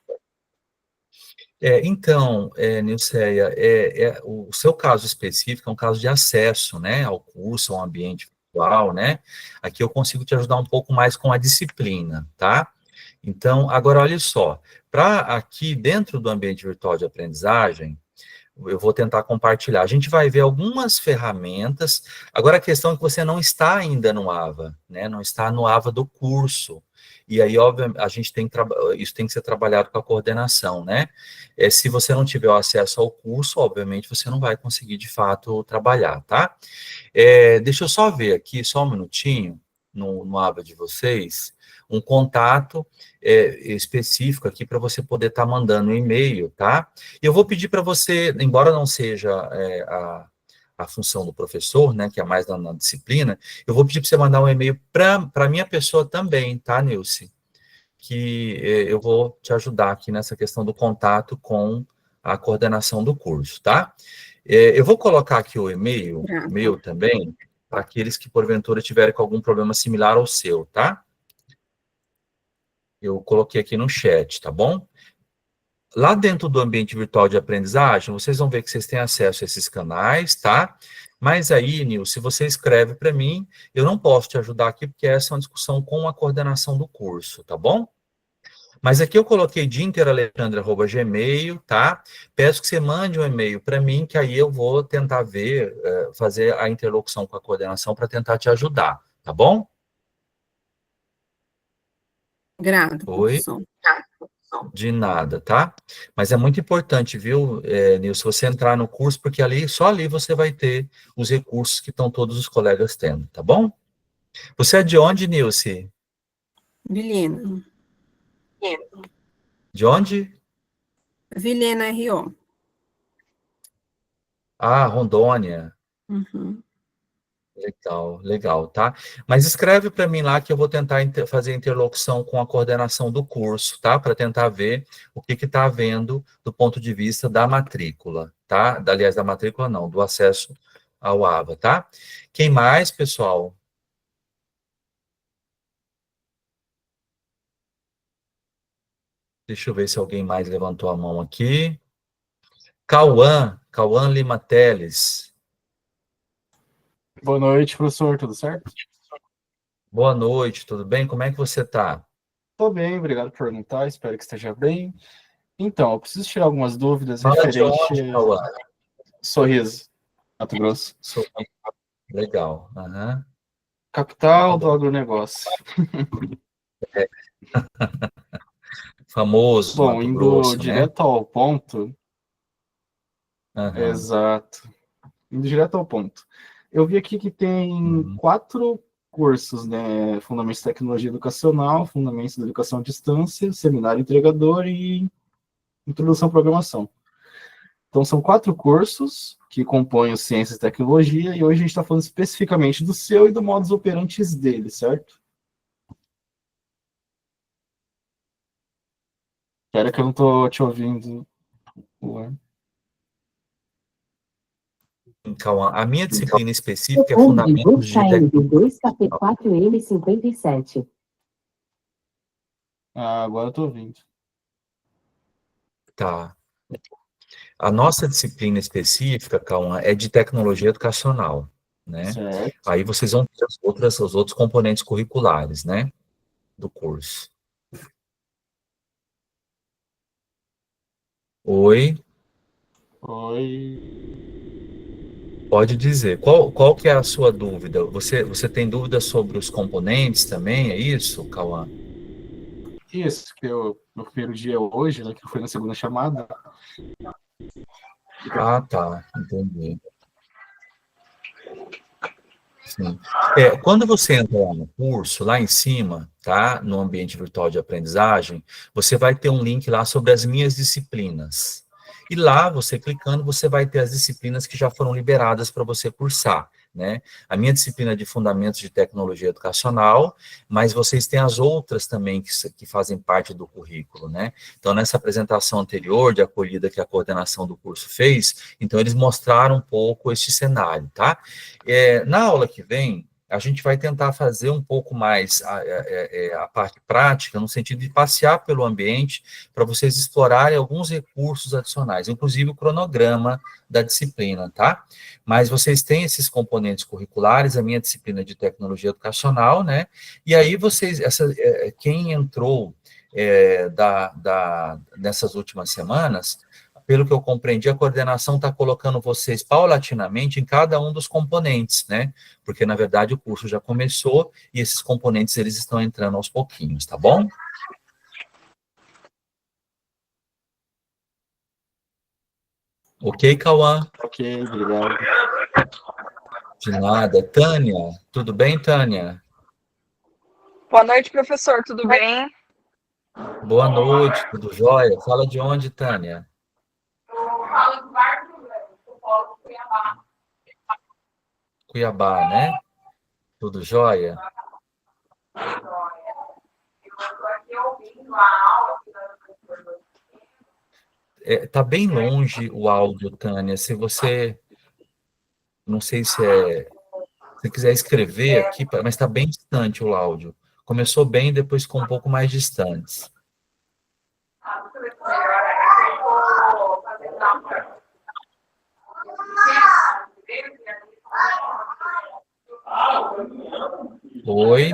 Então, Nilceia, o seu caso específico é um caso de acesso, né, ao curso, ao ambiente virtual, né? Aqui eu consigo te ajudar um pouco mais com a disciplina, tá? Então, agora olha só, para aqui dentro do ambiente virtual de aprendizagem, eu vou tentar compartilhar. A gente vai ver algumas ferramentas. Agora, a questão é que você não está ainda no AVA, né? Não está no AVA do curso. E aí, óbvio, a gente tem que isso tem que ser trabalhado com a coordenação, né? Se você não tiver o acesso ao curso, obviamente, você não vai conseguir, de fato, trabalhar, tá? Deixa eu só ver aqui, só um minutinho, no AVA de vocês, um contato específico aqui para você poder estar mandando um e-mail, tá? E eu vou pedir para você, embora não seja a função do professor, né, que é mais na disciplina, eu vou pedir para você mandar um e-mail para a minha pessoa também, tá, Nilce? Que eu vou te ajudar aqui nessa questão do contato com a coordenação do curso, tá? Eu vou colocar aqui o e-mail meu também, para aqueles que porventura tiverem com algum problema similar ao seu, tá? Eu coloquei aqui no chat, tá bom? Lá dentro do ambiente virtual de aprendizagem, vocês vão ver que vocês têm acesso a esses canais, tá? Mas aí, Nil, se você escreve para mim, eu não posso te ajudar aqui, porque essa é uma discussão com a coordenação do curso, tá bom? Mas aqui eu coloquei dinteralexandre@gmail, tá? Peço que você mande um e-mail para mim, que aí eu vou tentar ver, fazer a interlocução com a coordenação para tentar te ajudar, tá bom? Grata, Oi? professor. De nada, tá? Mas é muito importante, viu, Nilson, você entrar no curso, porque só ali você vai ter os recursos que estão todos os colegas tendo, tá bom? Você é de onde, Nilce? Vilhena. De onde? Vilhena R.O. Ah, Rondônia. Uhum. Legal, legal, tá? Mas escreve para mim lá que eu vou tentar fazer interlocução com a coordenação do curso, tá? Para tentar ver o que está havendo do ponto de vista da matrícula, tá? Aliás, da matrícula não, do acesso ao AVA, tá? Quem mais, pessoal? Deixa eu ver se alguém mais levantou a mão aqui. Cauã Lima Teles. Boa noite, professor, tudo certo? Boa noite, tudo bem? Como é que você está? Tô bem, obrigado por perguntar, espero que esteja bem. Então, eu preciso tirar algumas dúvidas Fala de referente onde, Cauã? Sorriso, Mato Grosso. Legal. Uhum. Capital do agronegócio. Famoso Bom, Mato indo Grosso, né? direto ao ponto, Uhum. exato, indo direto ao ponto. Eu vi aqui que tem 4 cursos, né? Fundamentos de Tecnologia Educacional, Fundamentos da Educação à Distância, Seminário Entregador e Introdução à Programação. Então, são 4 cursos que compõem o Ciências e Tecnologia, e hoje a gente está falando especificamente do seu e do modus operandi dele, certo? Espera que eu não estou te ouvindo. Cauã, a minha disciplina específica é Fundamentos de Tecnologia. 2KP4M57. Agora eu estou ouvindo. Tá. A nossa disciplina específica, Cauã, é de Tecnologia Educacional, né? Certo. Aí vocês vão ter os outros componentes curriculares, né, do curso. Oi, Oi. pode dizer. Qual que é a sua dúvida? Você tem dúvida sobre os componentes também, é isso, Cauã? Isso, que meu primeiro dia é hoje, né, que foi na segunda chamada. Ah, tá, entendi. Sim. Quando você entra lá no curso, lá em cima, tá, no ambiente virtual de aprendizagem, você vai ter um link lá sobre as minhas disciplinas. E lá, você clicando, você vai ter as disciplinas que já foram liberadas para você cursar, né? A minha disciplina é de Fundamentos de Tecnologia Educacional, mas vocês têm as outras também que fazem parte do currículo, né? Então, nessa apresentação anterior de acolhida que a coordenação do curso fez, então eles mostraram um pouco este cenário, tá? Na aula que vem, a gente vai tentar fazer um pouco mais a parte prática, no sentido de passear pelo ambiente, para vocês explorarem alguns recursos adicionais, inclusive o cronograma da disciplina, tá? Mas vocês têm esses componentes curriculares, a minha disciplina de Tecnologia Educacional, né? E aí vocês, quem entrou nessas últimas semanas, pelo que eu compreendi, a coordenação está colocando vocês paulatinamente em cada um dos componentes, né? Porque, na verdade, o curso já começou e esses componentes, eles estão entrando aos pouquinhos, tá bom? Ok, Cauã? Ok, obrigado. De nada. Tânia, tudo bem, Tânia? Boa noite, professor, tudo bem? Boa noite, tudo jóia? Fala de onde, Tânia? Eu falo do Barco Grande, do Polo Cuiabá. Cuiabá, né? Tudo jóia? Eu estou aqui ouvindo a aula aqui da professora. Tá bem longe o áudio, Tânia. Se você, não sei se quiser escrever aqui, mas está bem distante o áudio. Começou bem, depois ficou um pouco mais distante. Deixa eu ver se melhor. Eu vou fazer uma... Oi?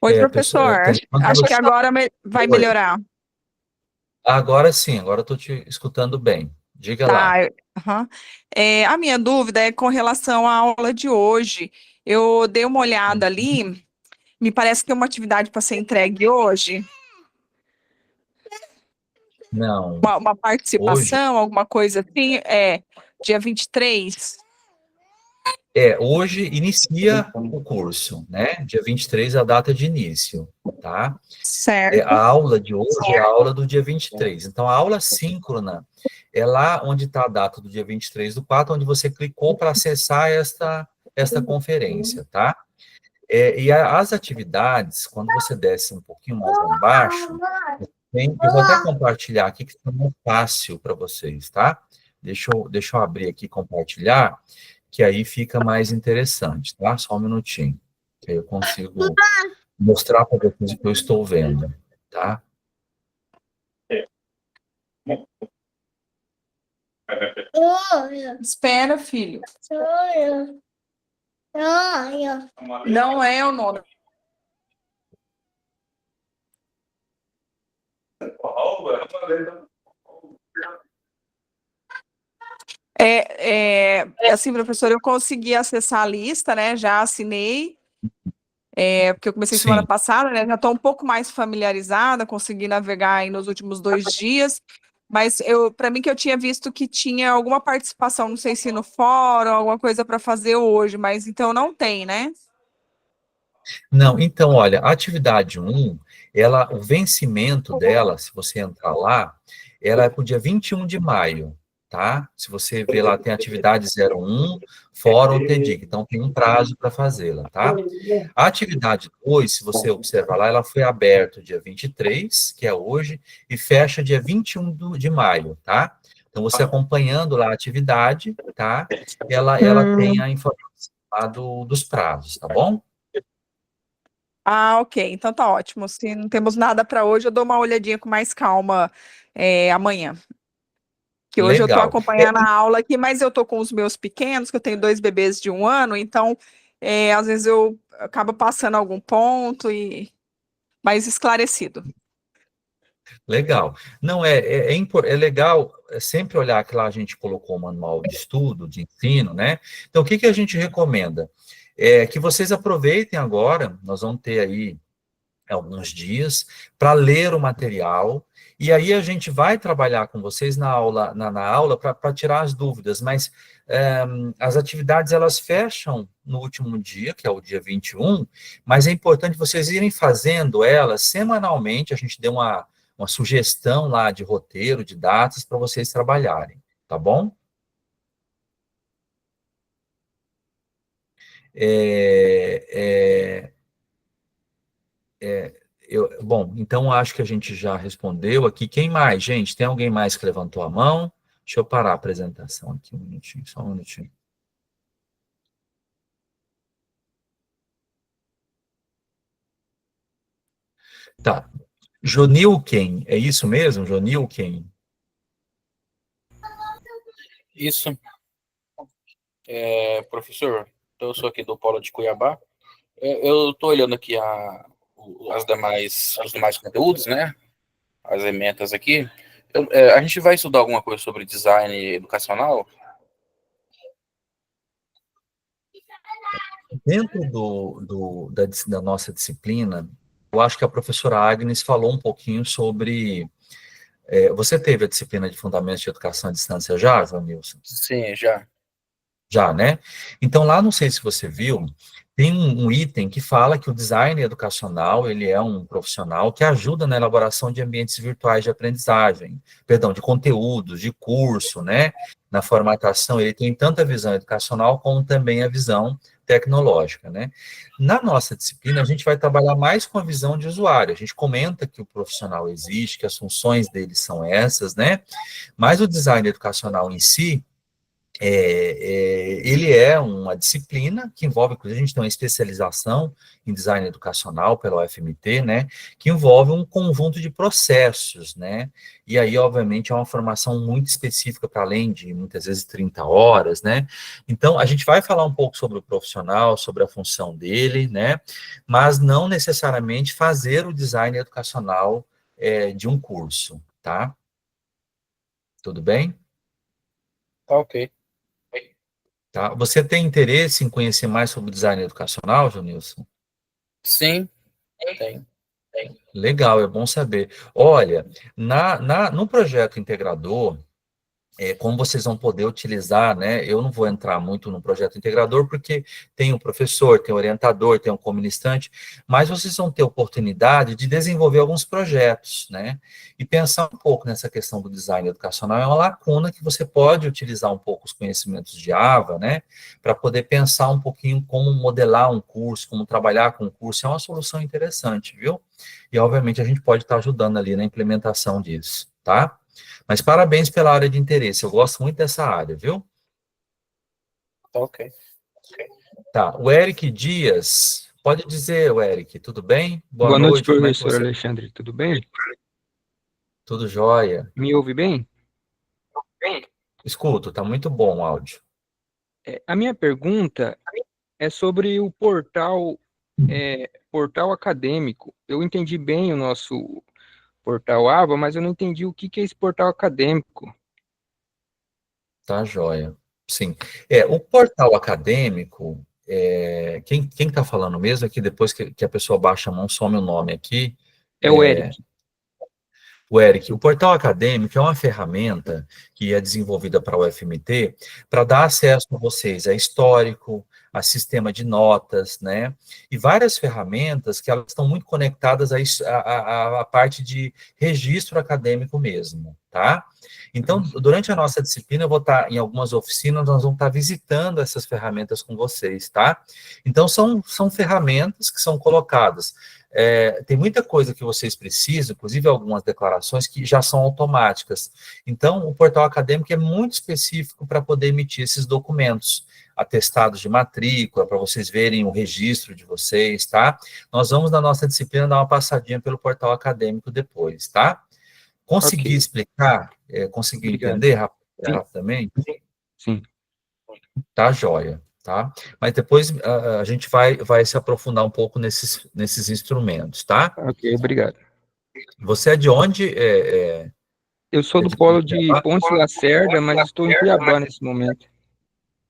Oi, Pessoal, professor. Acho que agora vai melhorar. Agora sim, agora eu estou te escutando bem. Diga lá. Aham. A minha dúvida é com relação à aula de hoje. Eu dei uma olhada ali, me parece que tem uma atividade para ser entregue hoje, Não. uma participação, alguma coisa assim, dia 23. Hoje inicia o curso, né? Dia 23 é a data de início, tá? Certo. A aula de hoje é a aula do dia 23. Então, a aula síncrona é lá onde está a data do dia 23/4, onde você clicou para acessar esta conferência, tá? E as atividades, quando você desce um pouquinho mais lá embaixo, eu vou até compartilhar aqui, que fica mais fácil para vocês, tá? Deixa eu abrir aqui e compartilhar, que aí fica mais interessante, tá? Só um minutinho, que aí eu consigo mostrar para vocês o que eu estou vendo, tá? Espera, filho. Não é o nome. Assim, professor, eu consegui acessar a lista, né? Já assinei, porque eu comecei semana Sim. passada, né? Já estou um pouco mais familiarizada, consegui navegar aí nos últimos 2 dias. Mas para mim que eu tinha visto que tinha alguma participação, não sei se no fórum, alguma coisa para fazer hoje, mas então não tem, né? Não, então, olha, a atividade 1, o vencimento dela, se você entrar lá, ela é para o dia 21 de maio, tá? Se você ver lá, tem atividade 01, Fórum TEDIC, então tem um prazo para fazê-la, tá? A atividade 2, se você observar lá, ela foi aberta dia 23, que é hoje, e fecha dia 21 de maio, tá? Então, você acompanhando lá a atividade, tá? Ela tem a informação lá dos prazos, tá bom? Ah, ok. Então tá ótimo. Se não temos nada para hoje, eu dou uma olhadinha com mais calma amanhã. Que hoje eu estou Legal. acompanhando a aula aqui, mas eu estou com os meus pequenos, que eu tenho 2 bebês de 1 ano, então às vezes eu acabo passando algum ponto e mais esclarecido. Legal. Não, é legal sempre olhar que lá a gente colocou o manual de estudo, de ensino, né? Então, o que que a gente recomenda? É que vocês aproveitem agora, nós vamos ter aí alguns dias, para ler o material, e aí a gente vai trabalhar com vocês na aula para tirar as dúvidas, mas as atividades elas fecham no último dia, que é o dia 21, mas é importante vocês irem fazendo elas semanalmente, a gente deu uma sugestão lá de roteiro, de datas, para vocês trabalharem, tá bom? Bom, então acho que a gente já respondeu aqui. Quem mais, gente? Tem alguém mais que levantou a mão? Deixa eu parar a apresentação aqui um minutinho, só um minutinho. Tá. Jonilken, é isso mesmo? Jonilken? Isso, professor. Então, eu sou aqui do Polo de Cuiabá. Eu estou olhando aqui os demais conteúdos, né? As ementas aqui. A gente vai estudar alguma coisa sobre design educacional? Dentro da nossa disciplina, eu acho que a professora Agnes falou um pouquinho sobre... você teve a disciplina de Fundamentos de Educação à Distância já, Joanilson? Sim, já. Já, né? Então, lá, não sei se você viu, tem um item que fala que o design educacional, ele é um profissional que ajuda na elaboração de ambientes virtuais de aprendizagem, perdão, de conteúdos, de curso, né? Na formatação, ele tem tanto a visão educacional como também a visão tecnológica, né? Na nossa disciplina, a gente vai trabalhar mais com a visão de usuário. A gente comenta que o profissional existe, que as funções dele são essas, né? Mas o design educacional em si, ele é uma disciplina que envolve, inclusive, a gente tem uma especialização em design educacional pela UFMT, né, que envolve um conjunto de processos, né, e aí, obviamente, é uma formação muito específica para além de, muitas vezes, 30 horas, né, então, a gente vai falar um pouco sobre o profissional, sobre a função dele, né, mas não necessariamente fazer o design educacional de um curso, tá? Tudo bem? Tá ok. Tá? Você tem interesse em conhecer mais sobre design educacional, Jonilson? Sim, tem. Legal, é bom saber. Olha, no projeto integrador, como vocês vão poder utilizar, né? Eu não vou entrar muito no projeto integrador, porque tem um professor, tem um orientador, tem um coministrante, mas vocês vão ter oportunidade de desenvolver alguns projetos, né? E pensar um pouco nessa questão do design educacional é uma lacuna que você pode utilizar um pouco os conhecimentos de Java, né? Para poder pensar um pouquinho como modelar um curso, como trabalhar com um curso, é uma solução interessante, viu? E, obviamente, a gente pode estar ajudando ali na implementação disso, tá? Mas parabéns pela área de interesse, eu gosto muito dessa área, viu? Tá ok. Tá, o Eric Dias, pode dizer, o Eric, tudo bem? Boa noite, como é que professor você... Alexandre, tudo bem? Tudo jóia? Me ouve bem? Escuto, tá muito bom o áudio. A minha pergunta é sobre o portal acadêmico. Eu entendi bem o nosso portal AVA, mas eu não entendi o que é esse portal acadêmico. Tá jóia. Sim. O portal acadêmico, quem está falando mesmo é que depois que a pessoa baixa a mão, some o nome aqui. É o Eric. O Eric, o portal acadêmico é uma ferramenta que é desenvolvida para o UFMT para dar acesso a vocês a histórico, a sistema de notas, né? E várias ferramentas que elas estão muito conectadas à parte de registro acadêmico mesmo, tá? Então, durante a nossa disciplina, eu vou estar em algumas oficinas, nós vamos estar visitando essas ferramentas com vocês, tá? Então, são ferramentas que são colocadas. Tem muita coisa que vocês precisam, inclusive algumas declarações que já são automáticas. Então, o portal acadêmico é muito específico para poder emitir esses documentos, atestados de matrícula, para vocês verem o registro de vocês, tá? Nós vamos, na nossa disciplina, dar uma passadinha pelo portal acadêmico depois, tá? Consegui Ok. explicar? Conseguiu Obrigado. entender Sim. rapidamente? Sim. Tá, joia, tá? Mas depois a gente vai se aprofundar um pouco nesses instrumentos, tá? Ok, obrigado. Você é de onde? Eu sou do polo de Pontes Lacerda, mas estou em Cuiabá nesse momento.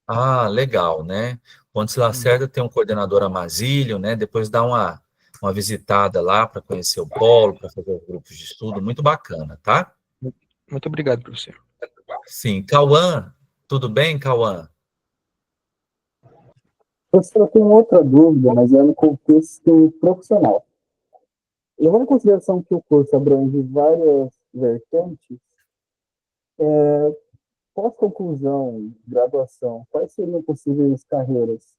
Ah, legal, né? Pontes Lacerda tem um coordenador Amazílio, né? Depois dá uma visitada lá para conhecer o polo, para fazer os grupos de estudo, muito bacana, tá? Muito obrigado, professor. Sim, Cauã, tudo bem, Cauã? Professor, eu tenho outra dúvida, mas é no contexto profissional. Levando em consideração que o curso abrange várias vertentes, pós-conclusão, graduação, quais seriam possíveis carreiras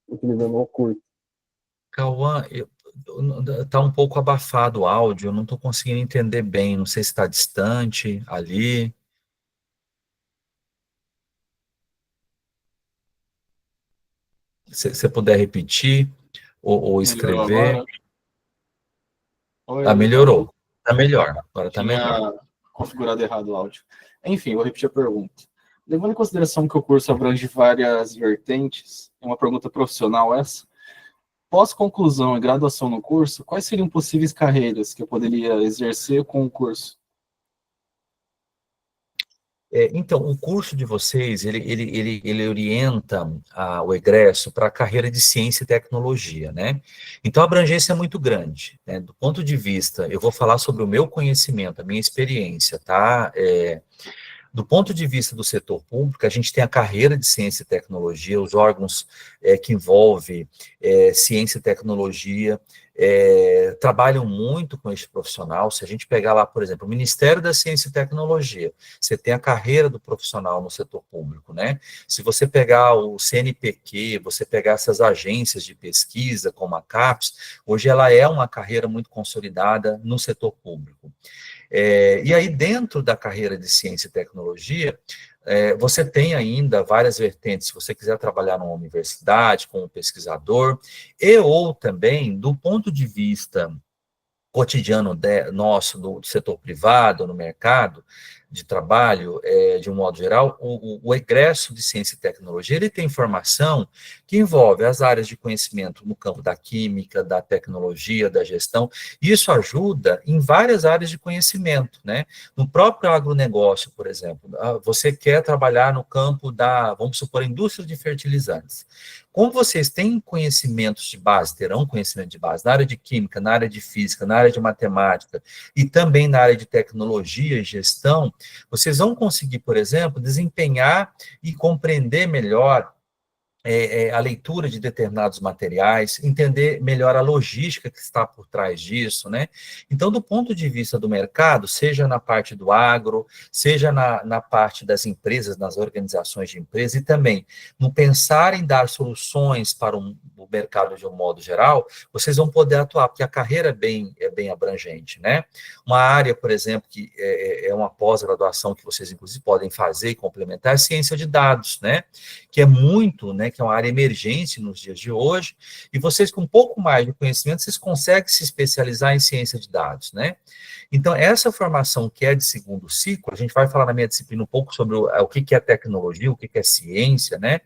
utilizando o curso? Cauã, tá um pouco abafado o áudio, eu não estou conseguindo entender bem, não sei se está distante ali. Se você puder repetir ou escrever. Melhorou. Está melhor. Agora está melhor. Tinha configurado errado o áudio. Enfim, vou repetir a pergunta. Levando em consideração que o curso abrange várias vertentes, é uma pergunta profissional essa, pós-conclusão e graduação no curso, quais seriam possíveis carreiras que eu poderia exercer com o curso? Então, o curso de vocês, ele orienta o egresso para a carreira de ciência e tecnologia, né? Então, a abrangência é muito grande, né? Do ponto de vista, eu vou falar sobre o meu conhecimento, a minha experiência, tá? Do ponto de vista do setor público, a gente tem a carreira de ciência e tecnologia, os órgãos que envolvem ciência e tecnologia, trabalham muito com este profissional. Se a gente pegar lá, por exemplo, o Ministério da Ciência e Tecnologia, você tem a carreira do profissional no setor público, né? Se você pegar o CNPq, você pegar essas agências de pesquisa, como a CAPES, hoje ela é uma carreira muito consolidada no setor público. E aí, dentro da carreira de ciência e tecnologia, você tem ainda várias vertentes, se você quiser trabalhar numa universidade, como pesquisador, ou também, do ponto de vista cotidiano nosso, do setor privado, no mercado de trabalho, de um modo geral, o egresso de ciência e tecnologia, ele tem formação que envolve as áreas de conhecimento no campo da química, da tecnologia, da gestão. Isso ajuda em várias áreas de conhecimento, né? No próprio agronegócio, por exemplo, você quer trabalhar no campo vamos supor, indústria de fertilizantes. Como vocês têm conhecimentos de base, terão conhecimento de base na área de química, na área de física, na área de matemática e também na área de tecnologia e gestão, vocês vão conseguir, por exemplo, desempenhar e compreender melhor a leitura de determinados materiais, entender melhor a logística que está por trás disso, né? Então, do ponto de vista do mercado, seja na parte do agro, seja na parte das empresas, nas organizações de empresas, e também no pensar em dar soluções para o mercado de um modo geral, vocês vão poder atuar, porque a carreira é bem abrangente, né? Uma área, por exemplo, que é uma pós-graduação que vocês, inclusive, podem fazer e complementar, é ciência de dados, né? Que é muito, né, que é uma área emergente nos dias de hoje, e vocês com um pouco mais de conhecimento, vocês conseguem se especializar em ciência de dados, né? Então, essa formação que é de segundo ciclo, a gente vai falar na minha disciplina um pouco sobre o que é tecnologia, o que é ciência, né?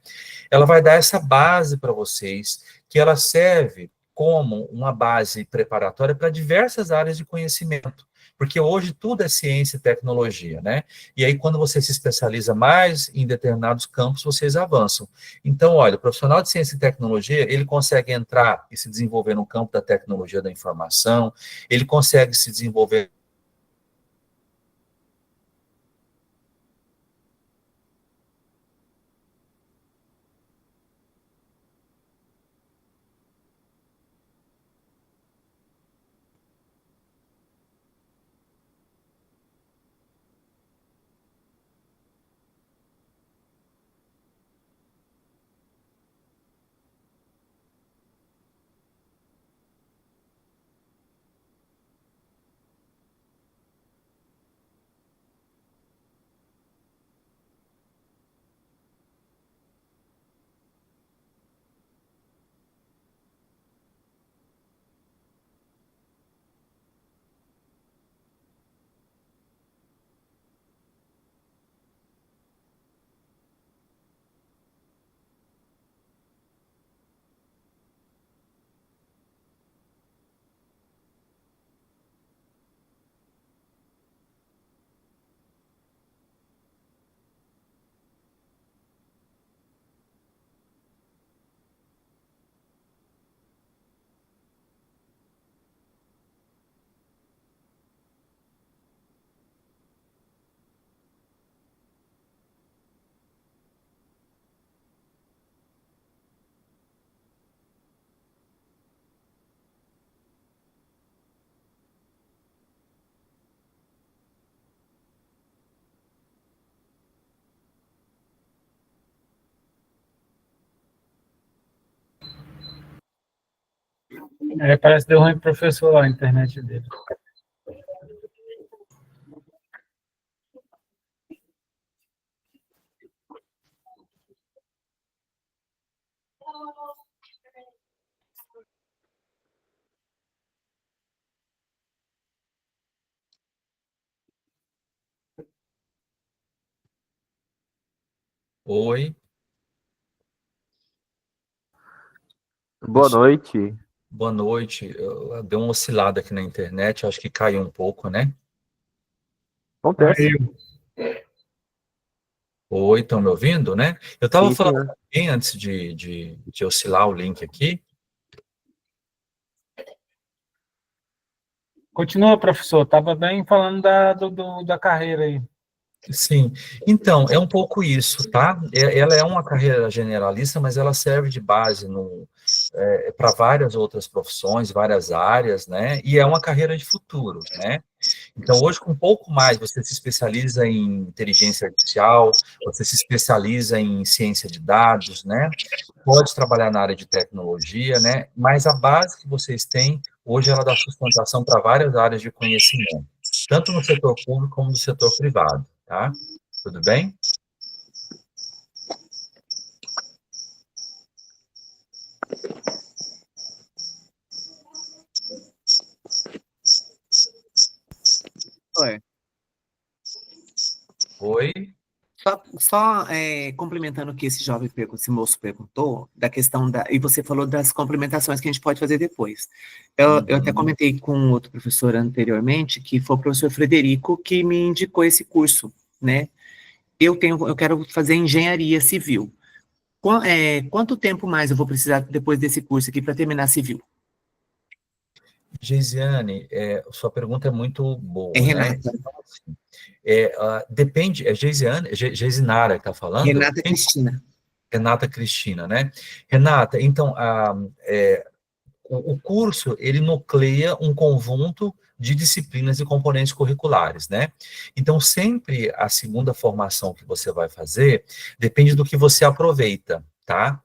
Ela vai dar essa base para vocês, que ela serve como uma base preparatória para diversas áreas de conhecimento, porque hoje tudo é ciência e tecnologia, né? E aí, quando você se especializa mais em determinados campos, vocês avançam. Então, olha, o profissional de ciência e tecnologia, ele consegue entrar e se desenvolver no campo da tecnologia da informação, ele consegue se desenvolver Parece que deu ruim pro professor lá, a internet dele. Oi. Boa noite. Boa noite. Deu uma oscilada aqui na internet, acho que caiu um pouco, né? Acontece. Oi, estão me ouvindo, né? Eu estava Sim, falando senhor. com alguém antes de oscilar o link aqui. Continua, professor. Estava bem falando da carreira aí. Sim, então, é um pouco isso, tá? Ela é uma carreira generalista, mas ela serve de base para várias outras profissões, várias áreas, né? E é uma carreira de futuro, né? Então, hoje, com um pouco mais, você se especializa em inteligência artificial, você se especializa em ciência de dados, né? Pode trabalhar na área de tecnologia, né? Mas a base que vocês têm, hoje, ela dá sustentação para várias áreas de conhecimento, tanto no setor público como no setor privado, tá? Tudo bem? Oi. Oi? Só complementando o que esse moço perguntou, da questão e você falou das complementações que a gente pode fazer depois. Eu até comentei com outro professor anteriormente, que foi o professor Frederico, que me indicou esse curso, né? Eu quero fazer engenharia civil. Quanto tempo mais eu vou precisar depois desse curso aqui para terminar civil? Geisiane, sua pergunta é muito boa, É né? Renata. Então, assim, depende, é Geisinara que está falando? Renata Cristina. Renata Cristina, né? Renata, então, o curso, ele nucleia um conjunto de disciplinas e componentes curriculares, né? Então, sempre a segunda formação que você vai fazer depende do que você aproveita, tá?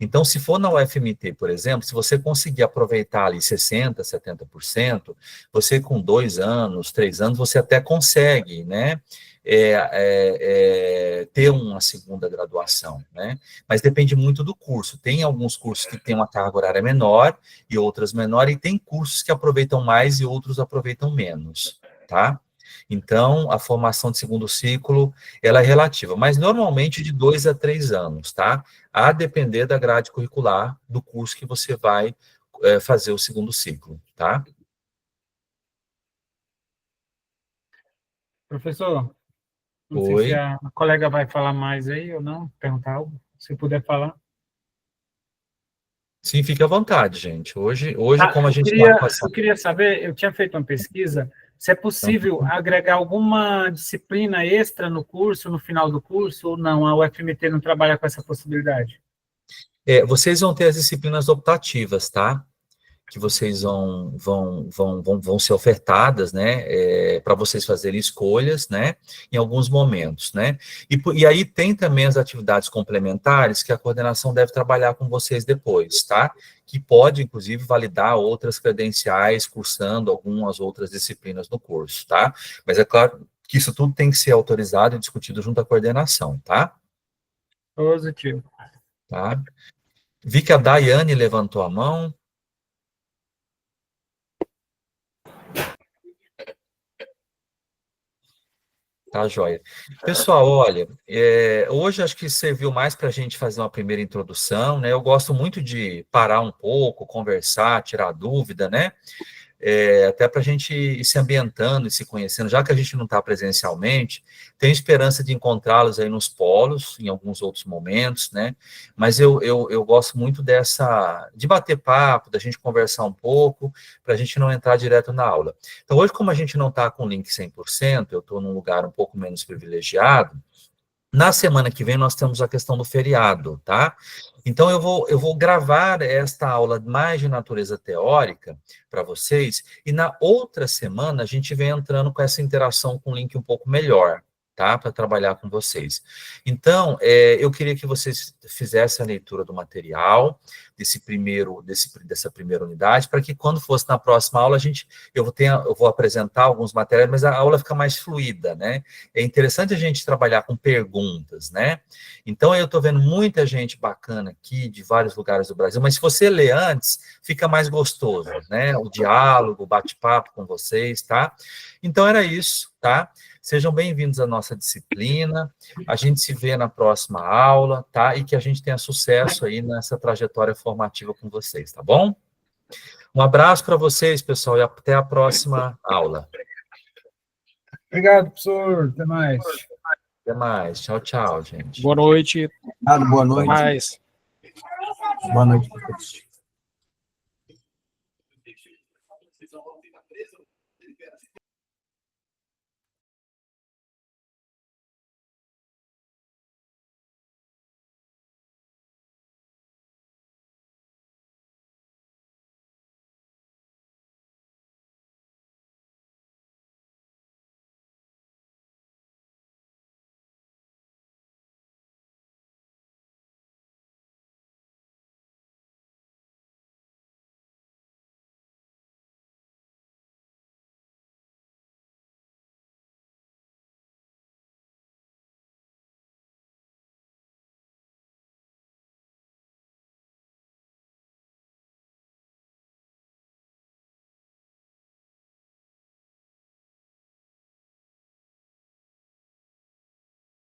Então, se for na UFMT, por exemplo, se você conseguir aproveitar ali 60%, 70%, você com 2 anos, 3 anos, você até consegue, né? Ter uma segunda graduação, né? Mas depende muito do curso. Tem alguns cursos que têm uma carga horária menor e outras menor, e tem cursos que aproveitam mais e outros aproveitam menos, tá? Então, a formação de segundo ciclo, ela é relativa, mas normalmente de 2 a 3 anos, tá? A depender da grade curricular do curso que você vai fazer o segundo ciclo, tá? Professor, não sei Oi. se a colega vai falar mais aí ou não, perguntar algo, se puder falar. Sim, fique à vontade, gente. Hoje como a gente eu queria saber, eu tinha feito uma pesquisa, se é possível agregar alguma disciplina extra no curso, no final do curso, ou não, a UFMT não trabalha com essa possibilidade? Vocês vão ter as disciplinas optativas, tá? Que vocês vão ser ofertadas, né, para vocês fazerem escolhas, né, em alguns momentos, né, e aí tem também as atividades complementares que a coordenação deve trabalhar com vocês depois, tá, que pode, inclusive, validar outras credenciais, cursando algumas outras disciplinas no curso, tá, mas é claro que isso tudo tem que ser autorizado e discutido junto à coordenação, tá? Positivo. Tá. Vi que a Daiane levantou a mão. Tá, joia. Pessoal, olha, hoje acho que serviu mais para a gente fazer uma primeira introdução, né? Eu gosto muito de parar um pouco, conversar, tirar dúvida, né? Até para a gente ir se ambientando e se conhecendo, já que a gente não está presencialmente, tenho esperança de encontrá-los aí nos polos, em alguns outros momentos, né? Mas eu gosto muito de bater papo, da gente conversar um pouco, para a gente não entrar direto na aula. Então, hoje, como a gente não está com o link 100%, eu estou num lugar um pouco menos privilegiado, na semana que vem nós temos a questão do feriado, tá? Então eu vou gravar esta aula mais de natureza teórica para vocês, e na outra semana a gente vem entrando com essa interação com o link um pouco melhor, tá? Para trabalhar com vocês. Então, eu queria que vocês fizessem a leitura do material, dessa primeira unidade, para que quando fosse na próxima aula, eu vou apresentar alguns materiais, mas a aula fica mais fluida, né? É interessante a gente trabalhar com perguntas, né? Então, eu estou vendo muita gente bacana aqui, de vários lugares do Brasil, mas se você lê antes, fica mais gostoso, né? O diálogo, o bate-papo com vocês, tá? Então, era isso, tá? Sejam bem-vindos à nossa disciplina, a gente se vê na próxima aula, tá? E que a gente tenha sucesso aí nessa trajetória formativa com vocês, tá bom? Um abraço para vocês, pessoal, e até a próxima aula. Obrigado, professor. Até mais. Até mais. Tchau, tchau, gente. Boa noite. Boa noite. Até mais. Boa noite, professor.